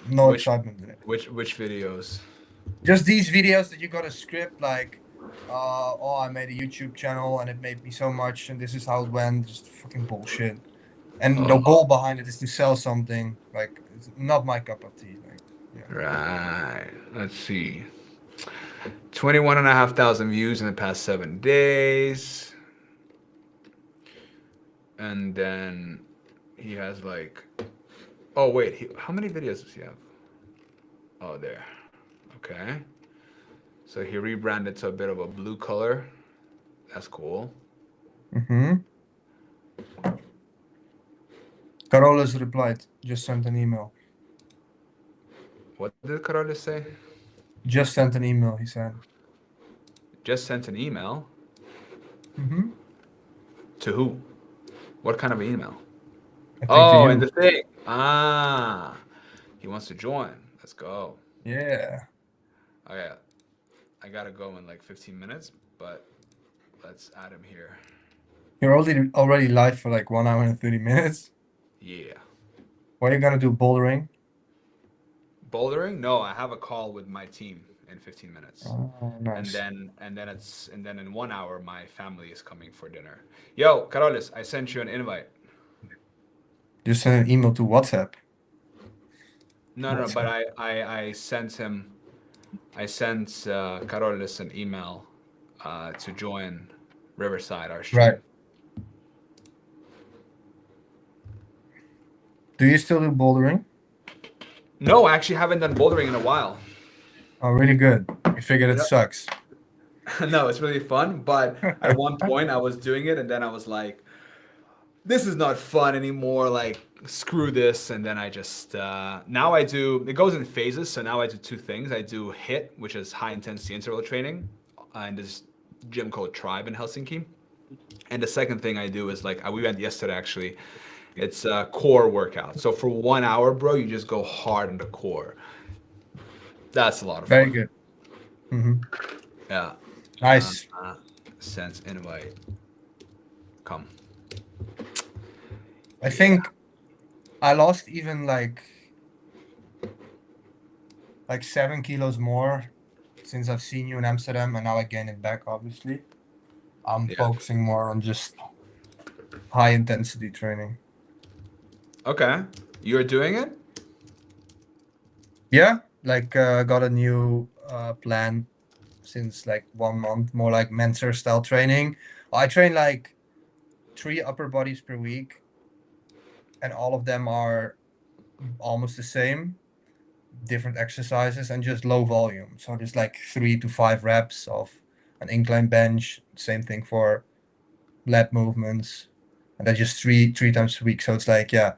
no Which- excitement in it. Which videos? Just these videos that you got a script like, oh, I made a YouTube channel and it made me so much and this is how it went. Just fucking bullshit. And the goal behind it is to sell something. Like it's not my cup of tea. Like, yeah. Right. Let's see. 21,500 views in the past 7 days. And then he has like, oh wait, how many videos does he have? Oh, there. Okay. So he rebranded to a bit of a blue color. That's cool. Mm-hmm. Carolus replied, just sent an email. What did Carlos say? Just sent an email, he said. Just sent an email. Mm-hmm. To who? What kind of email? I think to Oh, you. and the thing. Ah, he wants to join. Let's go. Yeah. Okay, I gotta go in like 15 minutes, but let's add him here. You're already live for like 1 hour and 30 minutes. Yeah. What are you gonna do, bouldering? Bouldering? No, I have a call with my team in 15 minutes. Oh, nice. And then in 1 hour my family is coming for dinner. Yo, Carlos, I sent you an invite. Just send an email to WhatsApp. No, but I sent him. I sent Carlos an email to join Riverside, our stream. Right. Do you still do bouldering? No, I actually haven't done bouldering in a while. Oh, really good. You figured it Yep. sucks. No, it's really fun. But at one point I was doing it and then I was like, this is not fun anymore. Like, screw this. And then I just, now I do, it goes in phases. So now I do two things. I do HIIT, which is high intensity interval training in this gym called Tribe in Helsinki. And the second thing I do is like, we went yesterday actually. It's a core workout. So for 1 hour, bro, you just go hard in the core. That's a lot of fun. Very good. Mm-hmm. Yeah. Nice. Sense invite. Come. I think I lost even like 7 kilos more since I've seen you in Amsterdam, and now I gained it back, obviously. I'm Yeah. focusing more on just high intensity training. Okay. You're doing it? Yeah, like got a new plan since like 1 month, more like Mentor style training. I train like 3 upper bodies per week, and all of them are almost the same, different exercises and just low volume. So just like 3 to 5 reps of an incline bench, same thing for lat movements, and then just three times a week. So it's like, yeah,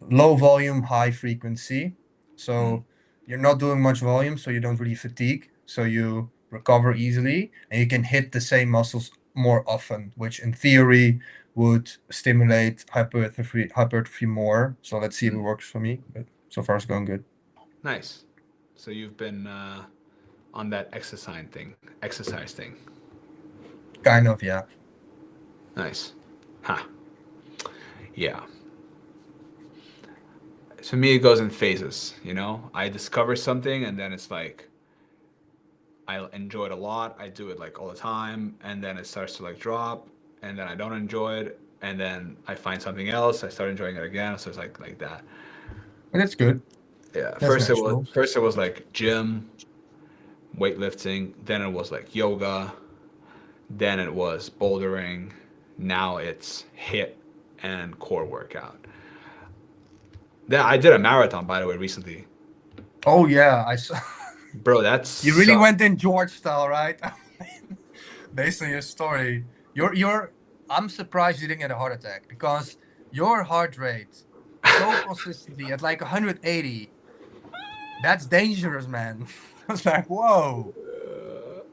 low volume, high frequency. So you're not doing much volume, so you don't really fatigue, so you recover easily, and you can hit the same muscles more often, which in theory would stimulate hypertrophy more. So let's see if it works for me, but so far it's going good. Nice. So you've been on that exercise thing. Kind of, yeah. Nice. Huh. Yeah. To me, it goes in phases, you know? I discover something and then it's like, I enjoy it a lot. I do it like all the time. And then it starts to like drop and then I don't enjoy it. And then I find something else. I start enjoying it again. So it's like that. And that's good. Yeah. That's First natural. it was like gym, weightlifting. Then it was like yoga. Then it was bouldering. Now it's HIIT and core workout. Then I did a marathon, by the way, recently. Oh yeah, I saw. Bro, that's You really went in George style, right? Based on your story, I'm surprised you didn't get a heart attack, because your heart rate so consistently at like 180. That's dangerous, man. I was like, whoa.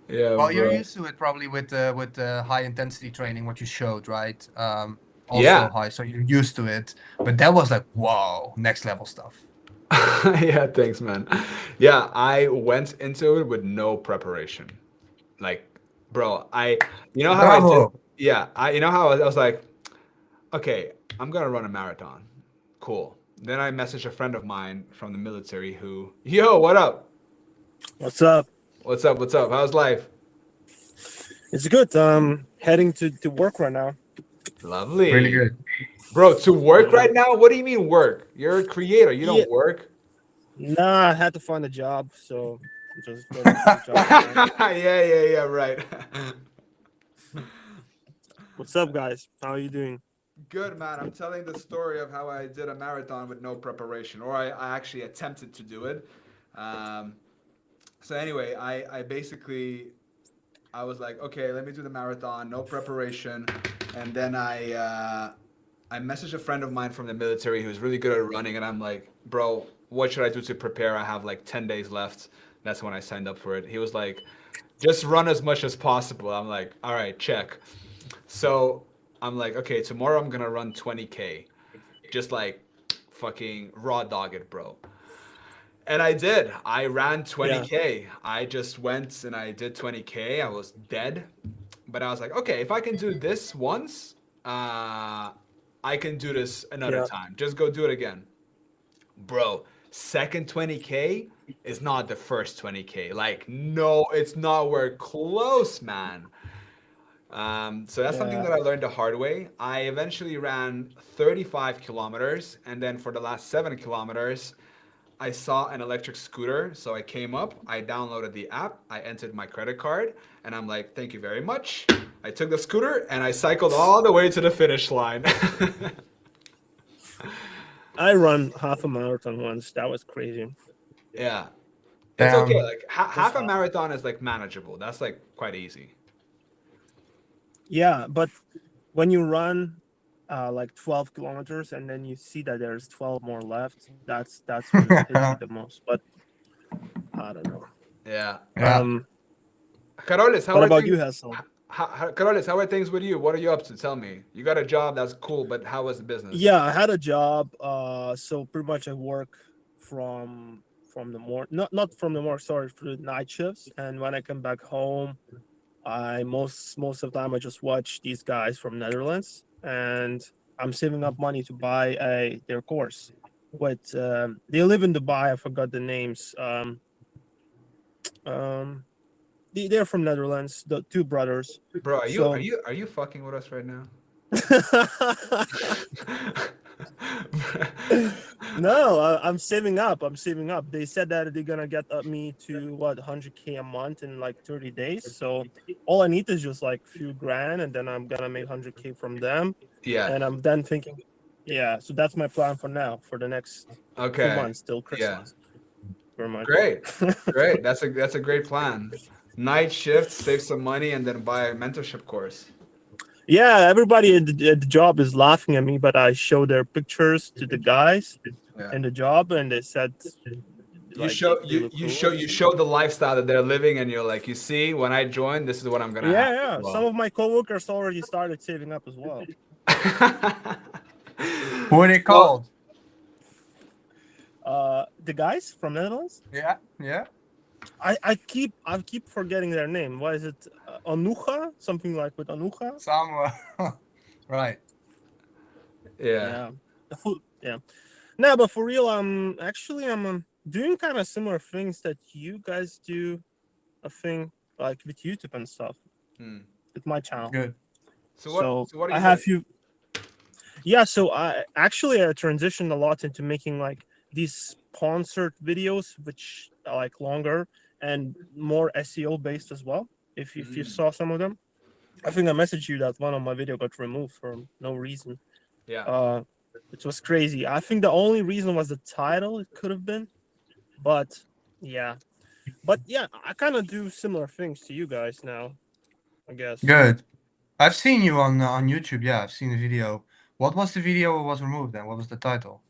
Yeah. Well, you're bro. used to it probably with the high intensity training, what you showed, right? Also Yeah. high, so you're used to it. But that was like, whoa, next level stuff. Yeah, thanks, man. Yeah, I went into it with no preparation. Like, bro, you know how I did, Bravo. yeah, you know how I was like, okay, I'm gonna run a marathon. Cool. Then I messaged a friend of mine from the military who, yo, what up? What's up? What's up? What's up? How's life? It's good. Heading to work right now. Lovely. Really good. Bro, to work right now? What do you mean work? You're a creator. You don't Yeah. work. Nah, I had to find a job, so Just getting to the job. Right? Yeah, right. What's up, guys? How are you doing? Good, man. I'm telling the story of how I did a marathon with no preparation, or I actually attempted to do it. Um, so anyway, I basically I was like, okay, let me do the marathon, no preparation, and then I messaged a friend of mine from the military who's really good at running, and I'm like, bro, what should I do to prepare? I have like 10 days left. That's when I signed up for it. He was like, just run as much as possible. I'm like, all right, check. So I'm like, okay, tomorrow I'm gonna run 20K. Just like fucking raw dog it, bro. And I did. I ran Yeah, 20K. I just went and I did 20K. I was dead. But I was like, okay, if I can do this once, I can do this another yeah, time. Just go do it again. Bro, second 20K is not the first 20K. Like, no, it's nowhere close, man. So that's something yeah. that I learned the hard way. I eventually ran 35 kilometers, and then for the last 7 kilometers, I saw an electric scooter. So I came up, I downloaded the app, I entered my credit card, and I'm like, thank you very much. I took the scooter and I cycled all the way to the finish line. I run half a marathon once. That was crazy. Yeah. It's okay. Damn. Like Just half a marathon is like manageable. That's like quite easy. yeah, but when you run like 12 kilometers and then you see that there's 12 more left, that's when it hits you the most. But I don't know. Yeah. Yeah. Carolis, how What are about things? you, Hassel? Carolis, how are things with you? What are you up to? Tell me. You got a job, that's cool, but how was the business? Yeah, I had a job. So pretty much I work from the morning, not from the morning, sorry, for the night shifts. And when I come back home, I most of the time I just watch these guys from Netherlands, and I'm saving up money to buy their course. But they live in Dubai. I forgot the names. Um, they're from Netherlands. The two brothers. Bro, So are you fucking with us right now? no, I'm saving up. I'm saving up. They said that they're gonna get me to what 100K a month in like 30 days. So all I need is just like few grand, and then I'm gonna make 100K from them. Yeah. And I'm then thinking, yeah. So that's my plan for now, for the next 2 Okay. months till Yeah. Christmas. Very much. Great. Great. That's a great plan. Night shift, save some money, and then buy a mentorship course. Yeah, everybody at the job is laughing at me, but I show their pictures to the guys Yeah. in the job, and they said You like show they look cool. you show the lifestyle that they're living, and you're like, you see, when I join, this is what I'm gonna have. Yeah, yeah. Some of my coworkers already started saving up as well. Who are they called? The guys from Netherlands. Yeah. Yeah. I keep forgetting their name. What is it? Anucha? Something like with Anucha? Samuel. Right. Yeah. Yeah. No, but for real, actually I'm doing kind of similar things that you guys do. A thing like with YouTube and stuff Hmm. with my channel. Good. So what are I you have doing? few. Yeah, so I transitioned a lot into making like these sponsored videos, which are like longer and more SEO based as well. If you saw some of them, I think I messaged you that one of my video got removed for no reason. Yeah. It was crazy. I think the only reason was the title. It could have been, but yeah, I kind of do similar things to you guys now, I guess. Good. I've seen you on YouTube. Yeah, I've seen the video. What was the video that was removed then? What was the title?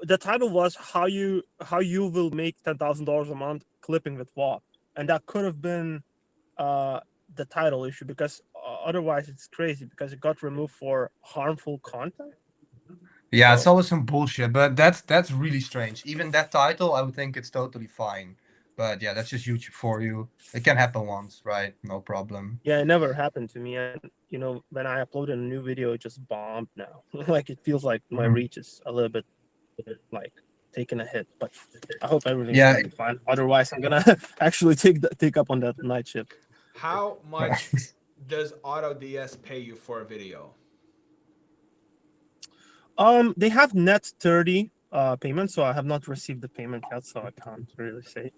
The title was how you will make $10,000 a month clipping with WAP, and that could have been the title issue because otherwise it's crazy because it got removed for harmful content. Yeah, it's So always some bullshit, but that's really strange. Even that title, I would think it's totally fine. But yeah, that's just YouTube for you. It can happen once, right? No problem. yeah, it never happened to me, and when I uploaded a new video, it just bombed now. Like it feels like my Mhm. reach is a little bit like taking a hit, but I hope everything's Yeah. gonna be fine. Otherwise, I'm gonna actually take up on that night shift. How much does AutoDS pay you for a video? They have net 30 payment, so I have not received the payment yet, so I can't really say.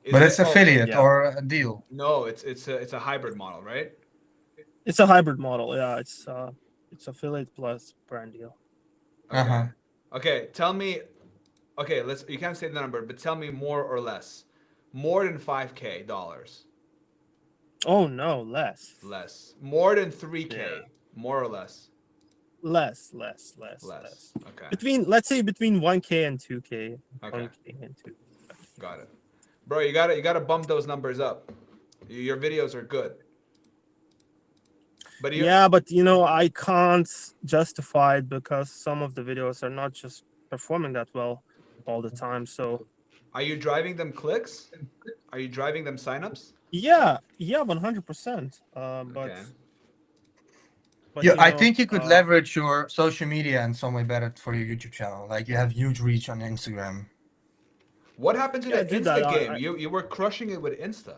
Is But it? it's Oh, affiliate Yeah. or a deal. no, it's a hybrid model, right? It's a hybrid model. Yeah, it's affiliate plus brand deal. Okay. Uh-huh. Okay. Tell me. Okay. You can't say the number, but tell me more or less. More than 5K dollars. Oh no, less. Less. More than 3K. Yeah. More or less. Less. Less. Okay. Let's say between 1K and 2K. Okay. 1K and 2. Got it. Bro, you gotta bump those numbers up. Your videos are good. But you Yeah, but you know, I can't justify it because some of the videos are not just performing that well all the time. So are you driving them clicks? Are you driving them signups? yeah, 100%. Okay. But Yeah, you I know, think you could leverage your social media in some way better for your YouTube channel. Like you have huge reach on Instagram. What happened to Yeah, I the did Insta that. game? You were crushing it with Insta.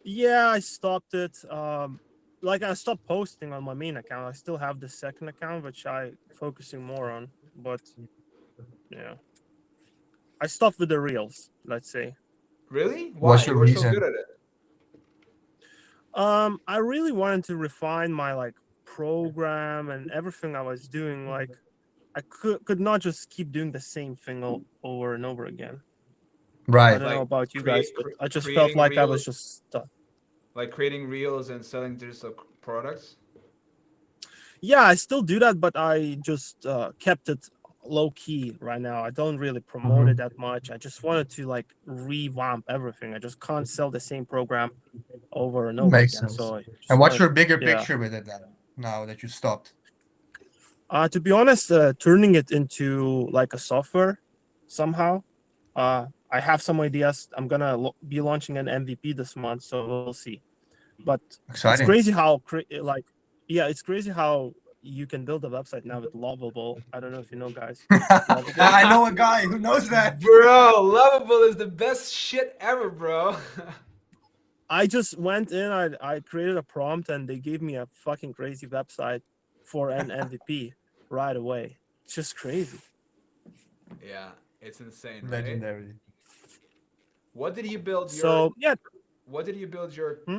Yeah, I stopped it. Like I stopped posting on my main account. I still have the second account, which I focusing more on. But yeah, I stopped with the reels. Let's say. Really? Why? What's You your were so reason? good at it. I really wanted to refine my like program and everything I was doing. Like, I could not just keep doing the same thing over and over again. I Right. don't know Like about you create- guys, but I just creating felt like I reels- was just stuck. Like creating reels and selling digital products. Yeah, I still do that, but I just kept it low key right now. I don't really promote it that much. I just wanted to like revamp everything. I just can't sell the same program over and over Makes again. sense. So I just And what's wanted- your bigger yeah. picture with it then? Now that you stopped. To be honest, turning it into like a software somehow. I have some ideas. I'm gonna be launching an MVP this month, so we'll see. But Exciting. it's crazy how it's crazy how you can build a website now with Lovable. I don't know if you know, guys. Lovable. I know a guy who knows that. Bro, Lovable is the best shit ever, bro. I just went in. I created a prompt, and they gave me a fucking crazy website for an MVP right away. It's just crazy. Yeah, it's insane, right? Legendary. What did you build your So yeah, What did you build your Hmm?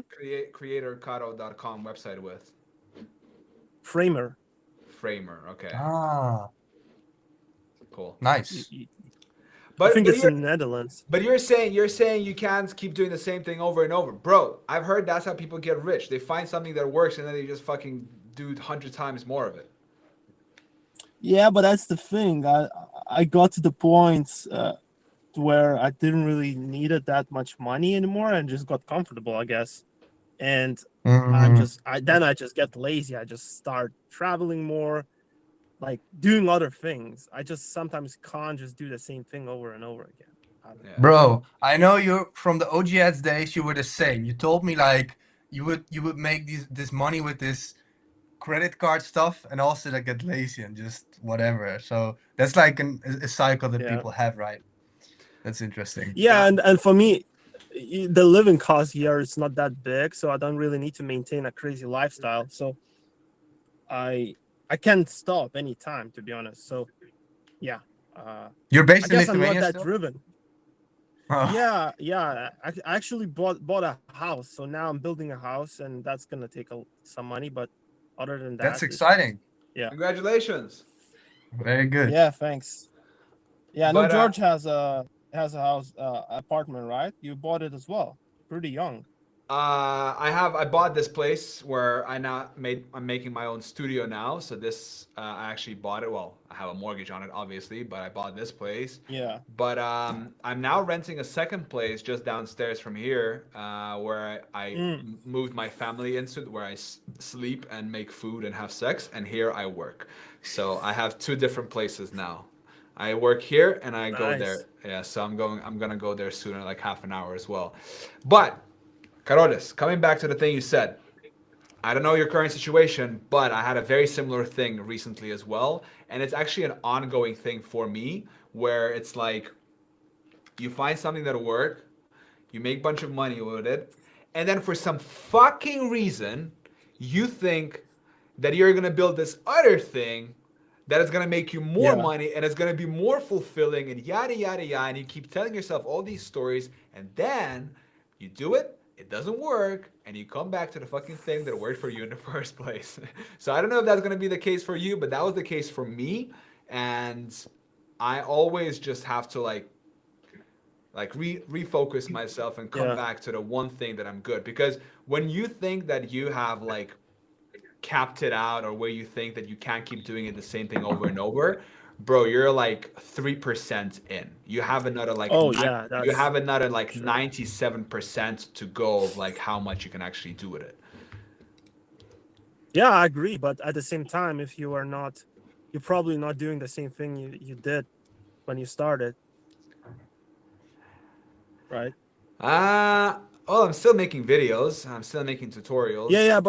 creatorcaro.com website with? Framer. Framer. Okay, Ah, cool. nice. I But think but it's you're, in the Netherlands. but you're saying you can't keep doing the same thing over and over, bro. I've heard that's how people get rich. They find something that works and then they just fucking do 100 times more of it. Yeah, but that's the thing. I got to the point where I didn't really needed that much money anymore and just got comfortable, I guess. And Mhm. I just get lazy. I just start traveling more, like doing other things. I just sometimes can't just do the same thing over and over again. I don't know. Yeah. Bro, I know you from the OG ads days. You were the same. You told me like you would make this money with this credit card stuff, and also like get lazy and just whatever. So that's like a cycle that Yeah. people have, right? That's interesting. Yeah, and for me, the living cost here is not that big, so I don't really need to maintain a crazy lifestyle. So I can't stop anytime, to be honest. So yeah, You're I based in guess I'm not Lithuania that still? driven. Oh, Yeah. I actually bought a house, so now I'm building a house, and that's gonna take some money. But other than that, that's it's- exciting. Congratulations. Very good. Yeah, thanks. Yeah, no, But, George has a house apartment, right? You bought it as well. Pretty young. I bought this place where I'm making my own studio now. So this I actually bought it. Well, I have a mortgage on it, obviously, but I bought this place. Yeah. But I'm now renting a second place just downstairs from here, where I moved my family into, where I sleep and make food and have sex, and here I work. So I have two different places now. I work here and I go Nice. there. Yeah, so I'm gonna go there soon in like half an hour as well. But Karolis, coming back to the thing you said, I don't know your current situation, but I had a very similar thing recently as well. And it's actually an ongoing thing for me where it's like you find something that'll work, you make a bunch of money with it, and then for some fucking reason, you think that you're going to build this other thing that is going to make you more Yeah. money and it's going to be more fulfilling and yada yada yada, and you keep telling yourself all these stories, and then you do it, it doesn't work, and you come back to the fucking thing that worked for you in the first place. So I don't know if that's going to be the case for you, but that was the case for me. And I always just have to refocus myself and come Yeah. back to the one thing that I'm good. Because when you think that you have like capped it out, or where you think that you can't keep doing it the same thing over and over, bro, you're like 3% in. You have another Oh yeah, you that's have another for like sure. 97% to go of like how much you can actually do with it. Yeah, I agree. But at the same time, if you are not, you're probably not doing the same thing you did when you started, right? Oh, I'm still making videos. I'm still making tutorials. Yeah,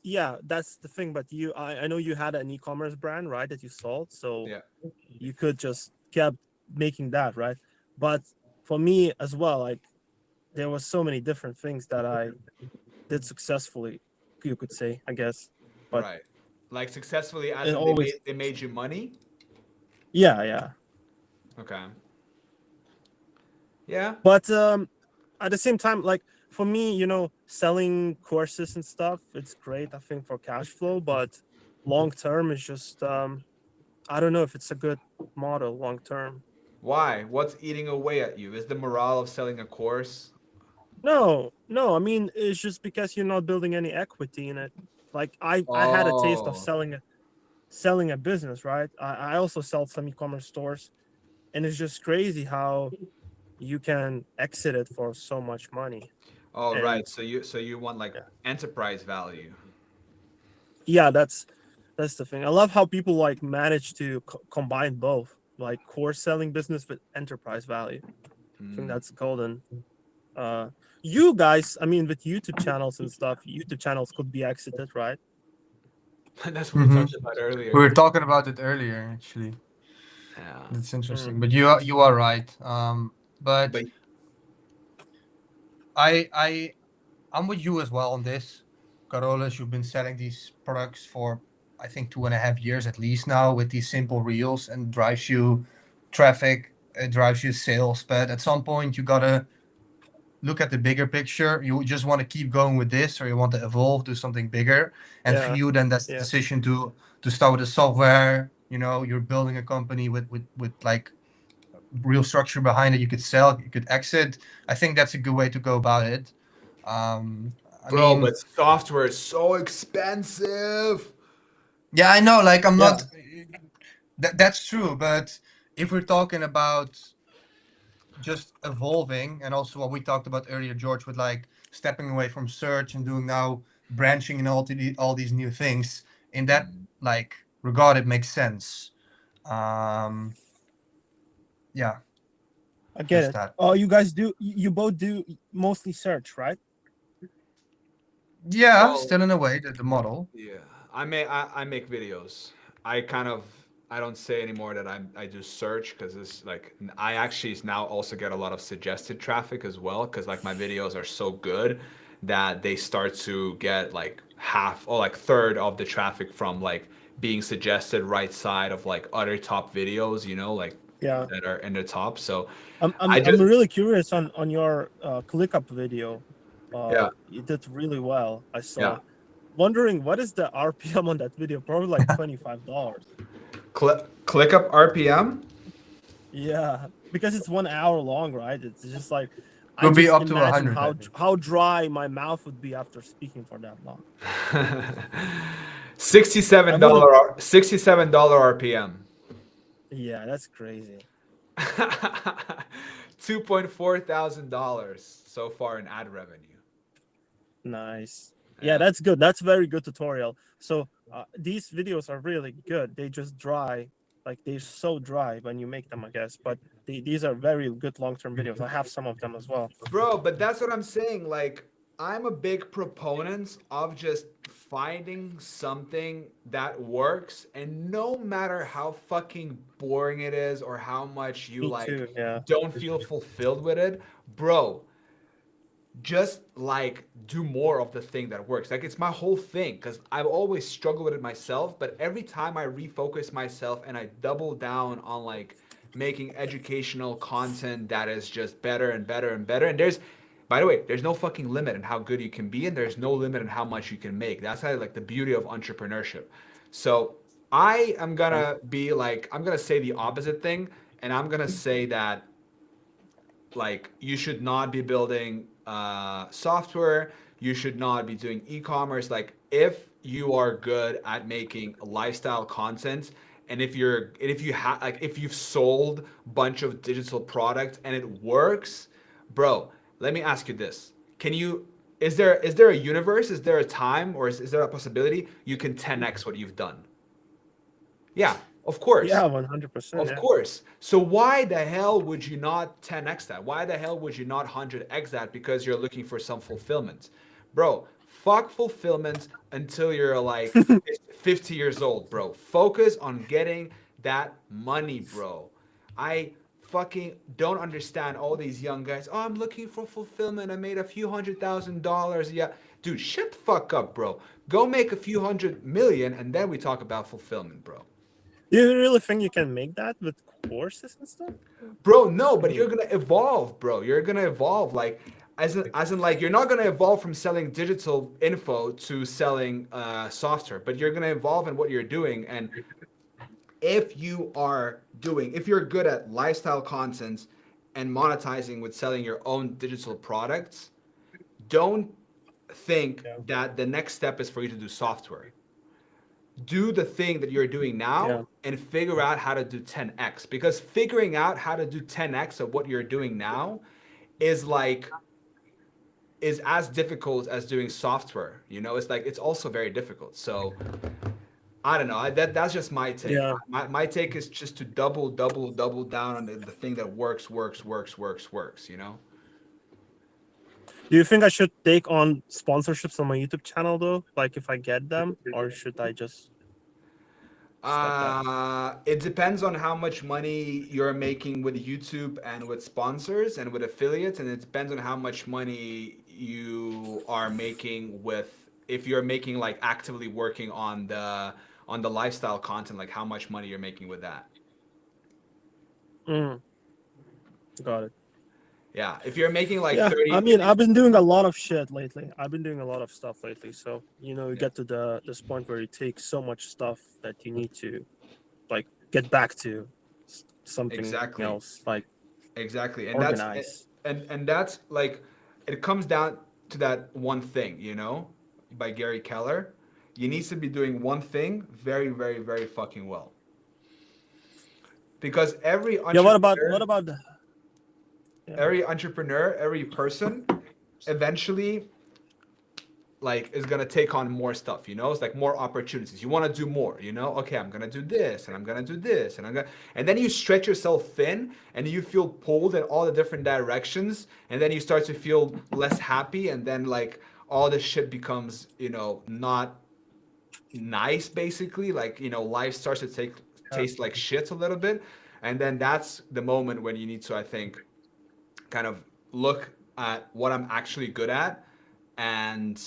yeah, that's the thing. But I know you had an e-commerce brand, right, that you sold, so Yeah. you could just kept making that, right? But for me as well, like there was so many different things that I did successfully, you could say, I guess. But Right. Like successfully as it in always, they made you money? yeah. Okay. Yeah. But at the same time, like for me, selling courses and stuff, it's great, I think, for cash flow. But long term is just I don't know if it's a good model long term. Why? What's eating away at you? Is the morale of selling a course? No, I mean it's just because you're not building any equity in it. Like I had a taste of Oh. selling a business, right? I also sell some e-commerce stores, and it's just crazy how you can exit it for so much money. Oh, And right. So you want like yeah, enterprise value. yeah, that's the thing. I love how people like manage to combine both, like course selling business with enterprise value. I think that's golden. Uh, you guys, I mean, with YouTube channels and stuff, YouTube channels could be exited, right? That's what we Hmm. talked about We earlier. were talking about it earlier, actually. Yeah. That's Mm, interesting, but you are right. But But I I'm with you as well on this. Carolus, you've been selling these products for I think 2.5 years at least now with these simple reels, and drives you traffic, it drives you sales. But at some point you gotta look at the bigger picture. You just want to keep going with this, or you want to evolve, do something bigger. And for yeah, you, then that's the yeah, decision to start with the software. You're building a company with like real structure behind it. You could sell, you could exit. I think that's a good way to go about it. I bro, mean, but software is so expensive. yeah, I know. Like, I'm yeah, not. That's true, but if we're talking about just evolving, and also what we talked about earlier, George, with like stepping away from search and doing now branching and all these new things, in that like regard, it makes sense. Um, yeah, I get just it. that. Oh, you guys do, you both do mostly search, right? Yeah, Well, still in a way the model. yeah. I make videos. I don't say anymore that I do search, because it's like I actually now also get a lot of suggested traffic as well, because like my videos are so good that they start to get like half or like third of the traffic from like being suggested right side of like other top videos, like Yeah. that are in the top. So I'm I I'm I'm just really curious on your ClickUp video. yeah, You did really well. I yeah. saw. Wondering what is the RPM on that video? Probably like $25. Click up RPM. Yeah, because it's 1 hour long, right? It's just like I Could be just up to imagine 100, I how think. how dry my mouth would be after speaking for that long. I wouldn't. $67 RPM. Yeah, that's crazy. $2,400 so far in ad revenue. Nice. Yeah, Yeah. that's good. That's very good tutorial. So these videos are really good. They just dry, like they're so dry when you make them, I guess. But these are very good long-term videos. I have some of them as well. Bro, but that's what I'm saying. Like, I'm a big proponent of just finding something that works, and no matter how fucking boring it is or how much you Me like too. Yeah. don't feel fulfilled with it, bro, just like do more of the thing that works. Like it's my whole thing because I've always struggled with it myself, but every time I refocus myself and I double down on like making educational content that is just better and better and better. And there's, by the way, there's no fucking limit in how good you can be, and there's no limit in how much you can make. That's like the beauty of entrepreneurship. So I am gonna be like, I'm gonna say the opposite thing, and I'm gonna say that like you should not be building software, you should not be doing e-commerce. Like if you are good at making lifestyle content, and if you have like if you've sold a bunch of digital products and it works, bro, let me ask you this. Can you, is there a universe, is there a time, or is there a possibility you can 10x what you've done? Yeah, of course. Yeah, 100%. Of course. So why the hell would you not 10x that? Why the hell would you not 100x that? Because you're looking for some fulfillment. Bro, fuck fulfillment until you're like 50 years old, bro. Focus on getting that money, bro. I fucking don't understand all these young guys. Oh, I'm looking for fulfillment. I made a few $100,000. Yeah. Dude, shut the fuck up, bro. Go make a few $100 million and then we talk about fulfillment, bro. You really think you can make that with courses and stuff? Bro, no, but you're gonna evolve, bro. You're gonna evolve, like, as in, like, you're not gonna evolve from selling digital info to selling software, but you're gonna evolve in what you're doing. And if you're good at lifestyle content and monetizing with selling your own digital products, don't think that the next step is for you to do software. Do the thing that you're doing now and figure out how to do 10x, because figuring out how to do 10x of what you're doing now is as difficult as doing software. You know, it's like, it's also very difficult. So I don't know. That's just my take. Yeah. My take is just to double down on the thing that works, you know? Do you think I should take on sponsorships on my YouTube channel though? Like if I get them, or should I just it depends on how much money you're making with YouTube and with sponsors and with affiliates, and it depends on how much money you are making with, if you're making like actively working on the lifestyle content, like how much money you're making with that. Got it. Yeah, if you're making like Yeah, 30, I mean, I've been doing a lot of shit lately. I've been doing a lot of stuff lately. So, you know, you get to this point where you take so much stuff that you need to like get back to something Exactly. else, like exactly, and organize. that's like, it comes down to that one thing, you know, by Gary Keller. You need to be doing one thing very, very, very fucking well. Because every Yeah, what about the every entrepreneur, every person eventually like is gonna take on more stuff, you know? It's like more opportunities. You wanna do more, you know? Okay, I'm gonna do this and I'm gonna do this and then you stretch yourself thin and you feel pulled in all the different directions, and then you start to feel less happy, and then like all this shit becomes, you know, not nice basically. Like, you know, life starts to taste like shit a little bit. And then that's the moment when you need to, I think, kind of look at what I'm actually good at and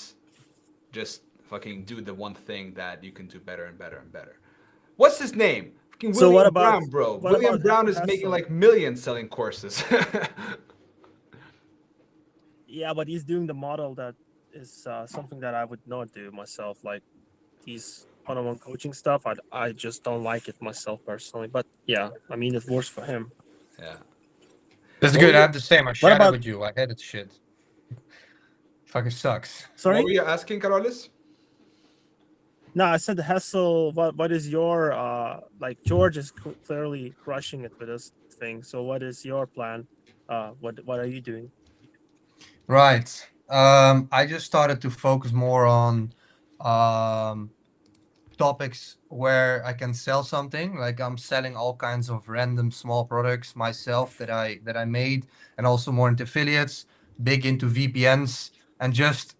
just fucking do the one thing that you can do better and better and better. What's his name? Fucking So William what about- Brown, bro. what William about Brown is Hessel? making like millions selling courses. Yeah, but he's doing the model that is something that I would not do myself. Like these one-on-one coaching stuff, I just don't like it myself personally. But yeah, I mean, it works for him. Yeah. That's What good. were I you- have the same. I shared it about- with you. I hated shit. Fucking sucks. Sorry? What were you asking, Carolis? No, I said Hessel. What is your like? George is clearly crushing it with this thing. So what is your plan? What are you doing? Right. I just started to focus more on topics where I can sell something. Like I'm selling all kinds of random small products myself that I made, and also more into affiliates, big into VPNs, and just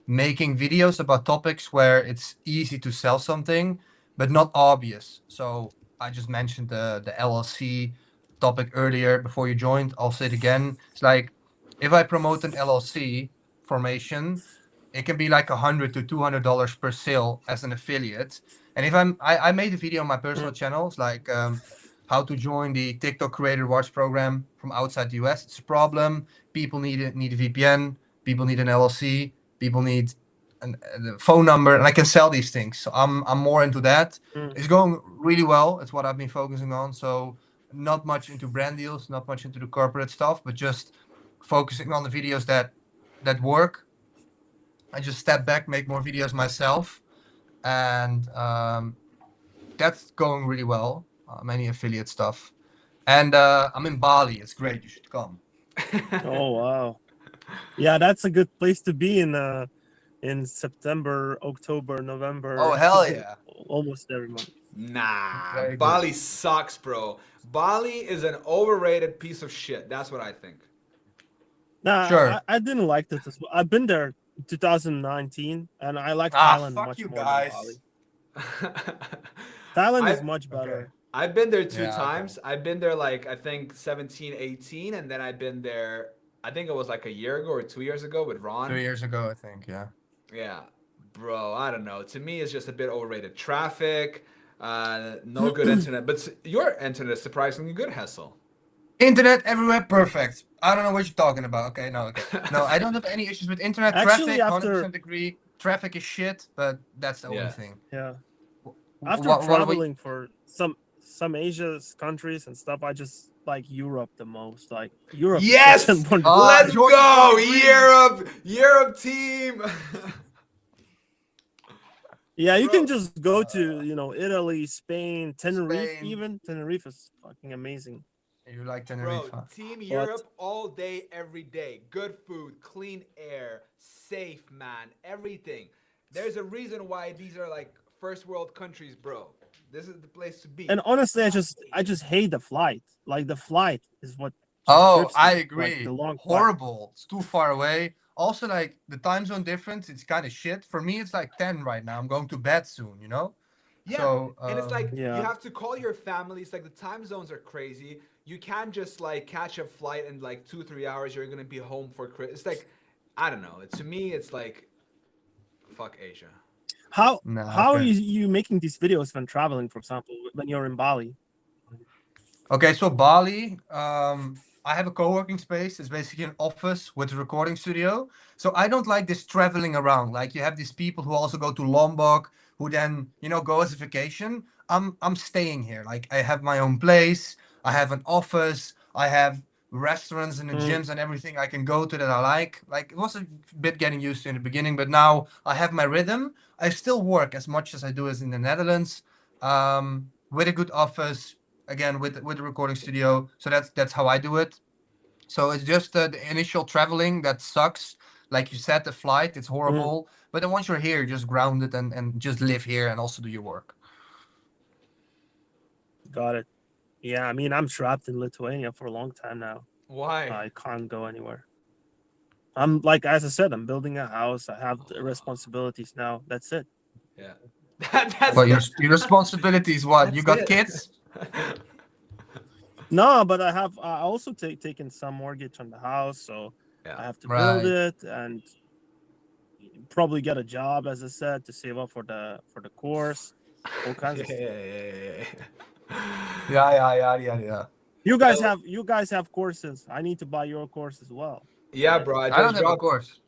making videos about topics where it's easy to sell something, but not obvious. So I just mentioned the LLC topic earlier before you joined. I'll say it again. It's like if I promote an LLC, formation, it can be like $100 to $200 per sale as an affiliate. And if I made a video on my personal channels, like how to join the TikTok Creator Rewards program from outside the US. It's a problem. People need a VPN. People need an LLC. People need the phone number, and I can sell these things. So I'm more into that. It's going really well. It's what I've been focusing on. So not much into brand deals, not much into the corporate stuff, but just focusing on the videos that work. I just step back, make more videos myself, and that's going really well. Many affiliate stuff, and I'm in Bali. It's great. You should come. Oh wow, yeah, that's a good place to be in September, October, November. Oh hell yeah! Almost every month. Nah, Very good. Bali sucks, bro. Bali is an overrated piece of shit. That's what I think. Nah, Sure. I didn't like this as well. I've been there 2019, and I like Thailand fuck much you more guys. than Bali. Thailand is I- much better. I've been there two Yeah, okay. times. I've been there like I think 17, 18, and then I've been there. I think it was like a year ago or 2 years ago with Ron. 2 years ago, I think. Yeah. Yeah, bro. I don't know. To me, it's just a bit overrated. Traffic, no good internet. But your internet is surprisingly good, Hessel. Internet everywhere, perfect. I don't know what you're talking about. Okay, no. I don't have any issues with internet. Actually, Traffic, after- 100% agree. Traffic is shit, but that's the only Yeah. thing. Yeah. Wh- After what- what- traveling for some Asia's countries and stuff, I just like Europe the most. Like Europe. is Yes! such a wonderful- Let's Jordan, go, Jordan. Europe team. Yeah, you can Bro. just go to Italy, Spain, Tenerife. Spain. Even Tenerife is fucking amazing. You like Tenerife? Bro, huh? Team Europe all day, every day. Good food, clean air, safe, man. Everything. There's a reason why these are like first world countries, bro. This is the place to be. And honestly, I just hate the flight. Like the flight is what. just Oh, trips me, I like, agree. the long flight. Horrible. It's too far away. Also, like the time zone difference, it's kind of shit. For me, it's like 10 right now. I'm going to bed soon, you know? Yeah, So, and it's like Yeah. you have to call your family. It's like the time zones are crazy. You can't just like catch a flight in like 2-3 hours. You're gonna be home for Christmas. It's like I don't know. To me, it's like fuck Asia. How Nah, how are okay. you making these videos when traveling, for example, when you're in Bali? Okay, so Bali, I have a co-working space. It's basically an office with a recording studio. So I don't like this traveling around. Like you have these people who also go to Lombok, who then go as a vacation. I'm staying here. Like I have my own place. I have an office. I have restaurants and the gyms and everything I can go to that I like. Like it was a bit getting used to in the beginning, but now I have my rhythm. I still work as much as I do as in the Netherlands, with a good office. Again, with a recording studio, so that's how I do it. So it's just the initial traveling that sucks. Like you said, the flight, it's horrible. But then once you're here, you're just grounded and just live here and also do your work. Got it. Yeah, I mean, I'm trapped in Lithuania for a long time now. Why? I can't go anywhere. I'm like, as I said, I'm building a house. I have the responsibilities now. That's it. Yeah. That's But your responsibility is what? You That's got it. kids? No, but I also taken some mortgage on the house, so Yeah. I have to Right. build it and probably get a job, as I said, to save up for the course. All kinds of stuff. Yeah. You guys have courses. I need to buy your course as well. Yeah, bro. I I don't just have a dropped. course.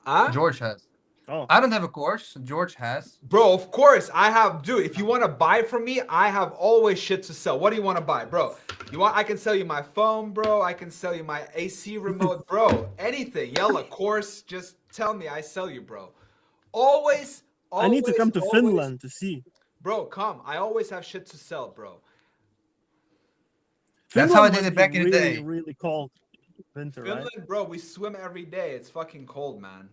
Huh? George has. Oh, I don't have a course. George has. Bro, of course I have. Dude, if you want to buy from me, I have always shit to sell. What do you want to buy, bro? I can sell you my phone, bro. I can sell you my AC remote, bro. Anything. Yell a course. Just tell me. I sell you, bro. Always. I need to come to always. Finland to see. Bro, come. I always have shit to sell, bro. That's how I Finland did must it back be in the really, day. really cold winter, Finland, right? bro, we swim every day. It's fucking cold, man.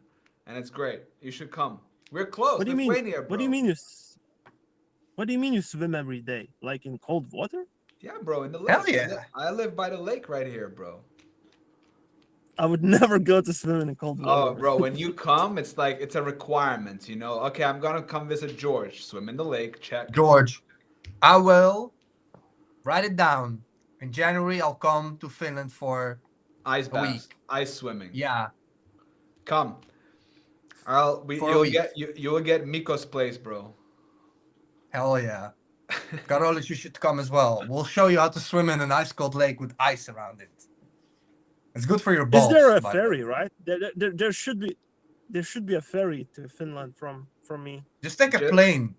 And it's great. You should come. We're close. What do you mean? Lithuania, What do you bro. mean what do you mean you swim every day? Like in cold water? Yeah, bro, in the lake. Hell yeah. I live by the lake right here, bro. I would never go to swim in cold water. Oh, bro, when you come, it's like it's a requirement, you know. Okay, I'm gonna come visit George. Swim in the lake. Check. George, I will write it down. In January, I'll come to Finland for Ice a bath. week. Ice swimming. Yeah. Come. For a you'll week. get you'll get Miko's place, bro. Hell yeah. Karolis, you should come as well. We'll show you how to swim in an ice cold lake with ice around it. It's good for your balls. Is there a by the way. ferry, right? There should be a ferry to Finland from me. Just take a Just- plane.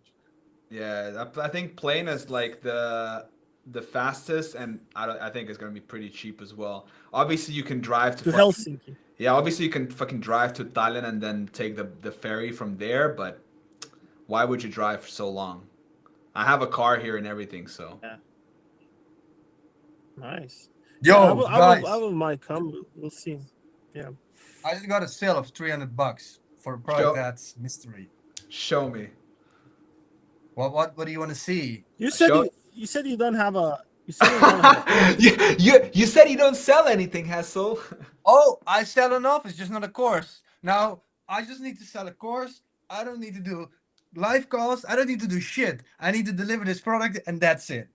Yeah, I think plane is like the fastest, and I think it's gonna be pretty cheap as well. Obviously, you can drive to To fucking- Helsinki. Yeah, obviously you can fucking drive to Tallinn and then take the ferry from there, but why would you drive for so long? I have a car here and everything, so Nice. Yo, Yeah, guys, I will might come. We'll see. Yeah. I just got a sale of $300 for a product Show- that's mystery. show me. What do you want to see? You said Show- you said you don't have a. You said you don't have a. you said you don't sell anything, Hassel. Oh, I sell enough. It's just not a course. Now, I just need to sell a course. I don't need to do live calls. I don't need to do shit. I need to deliver this product, and that's it.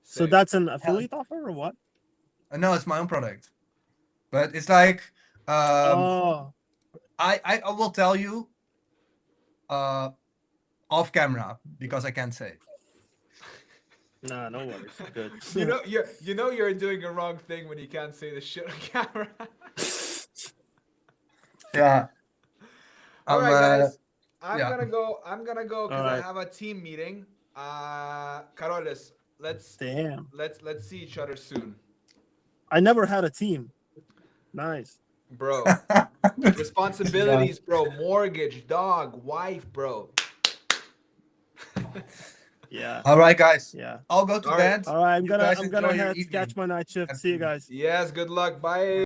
So Sick. that's an affiliate offer or what? No, it's my own product. But it's like, Oh, I will tell you off camera because I can't say. nah, no worries. Good. you know you're doing a wrong thing when you can't say the shit on camera. Yeah. All right, guys. I'm yeah. gonna go. I'm gonna go because I Alright. have a team meeting. Karolis, let's Damn. let's see each other soon, I never had a team. Nice. bro. Responsibilities, bro. Mortgage, dog, wife, bro. Yeah. All right, guys. Yeah. I'll go to All right. bed. All right. I'm You gonna guys I'm gonna enjoy your head evening. catch my night shift. See you guys. Yes, good luck. Bye.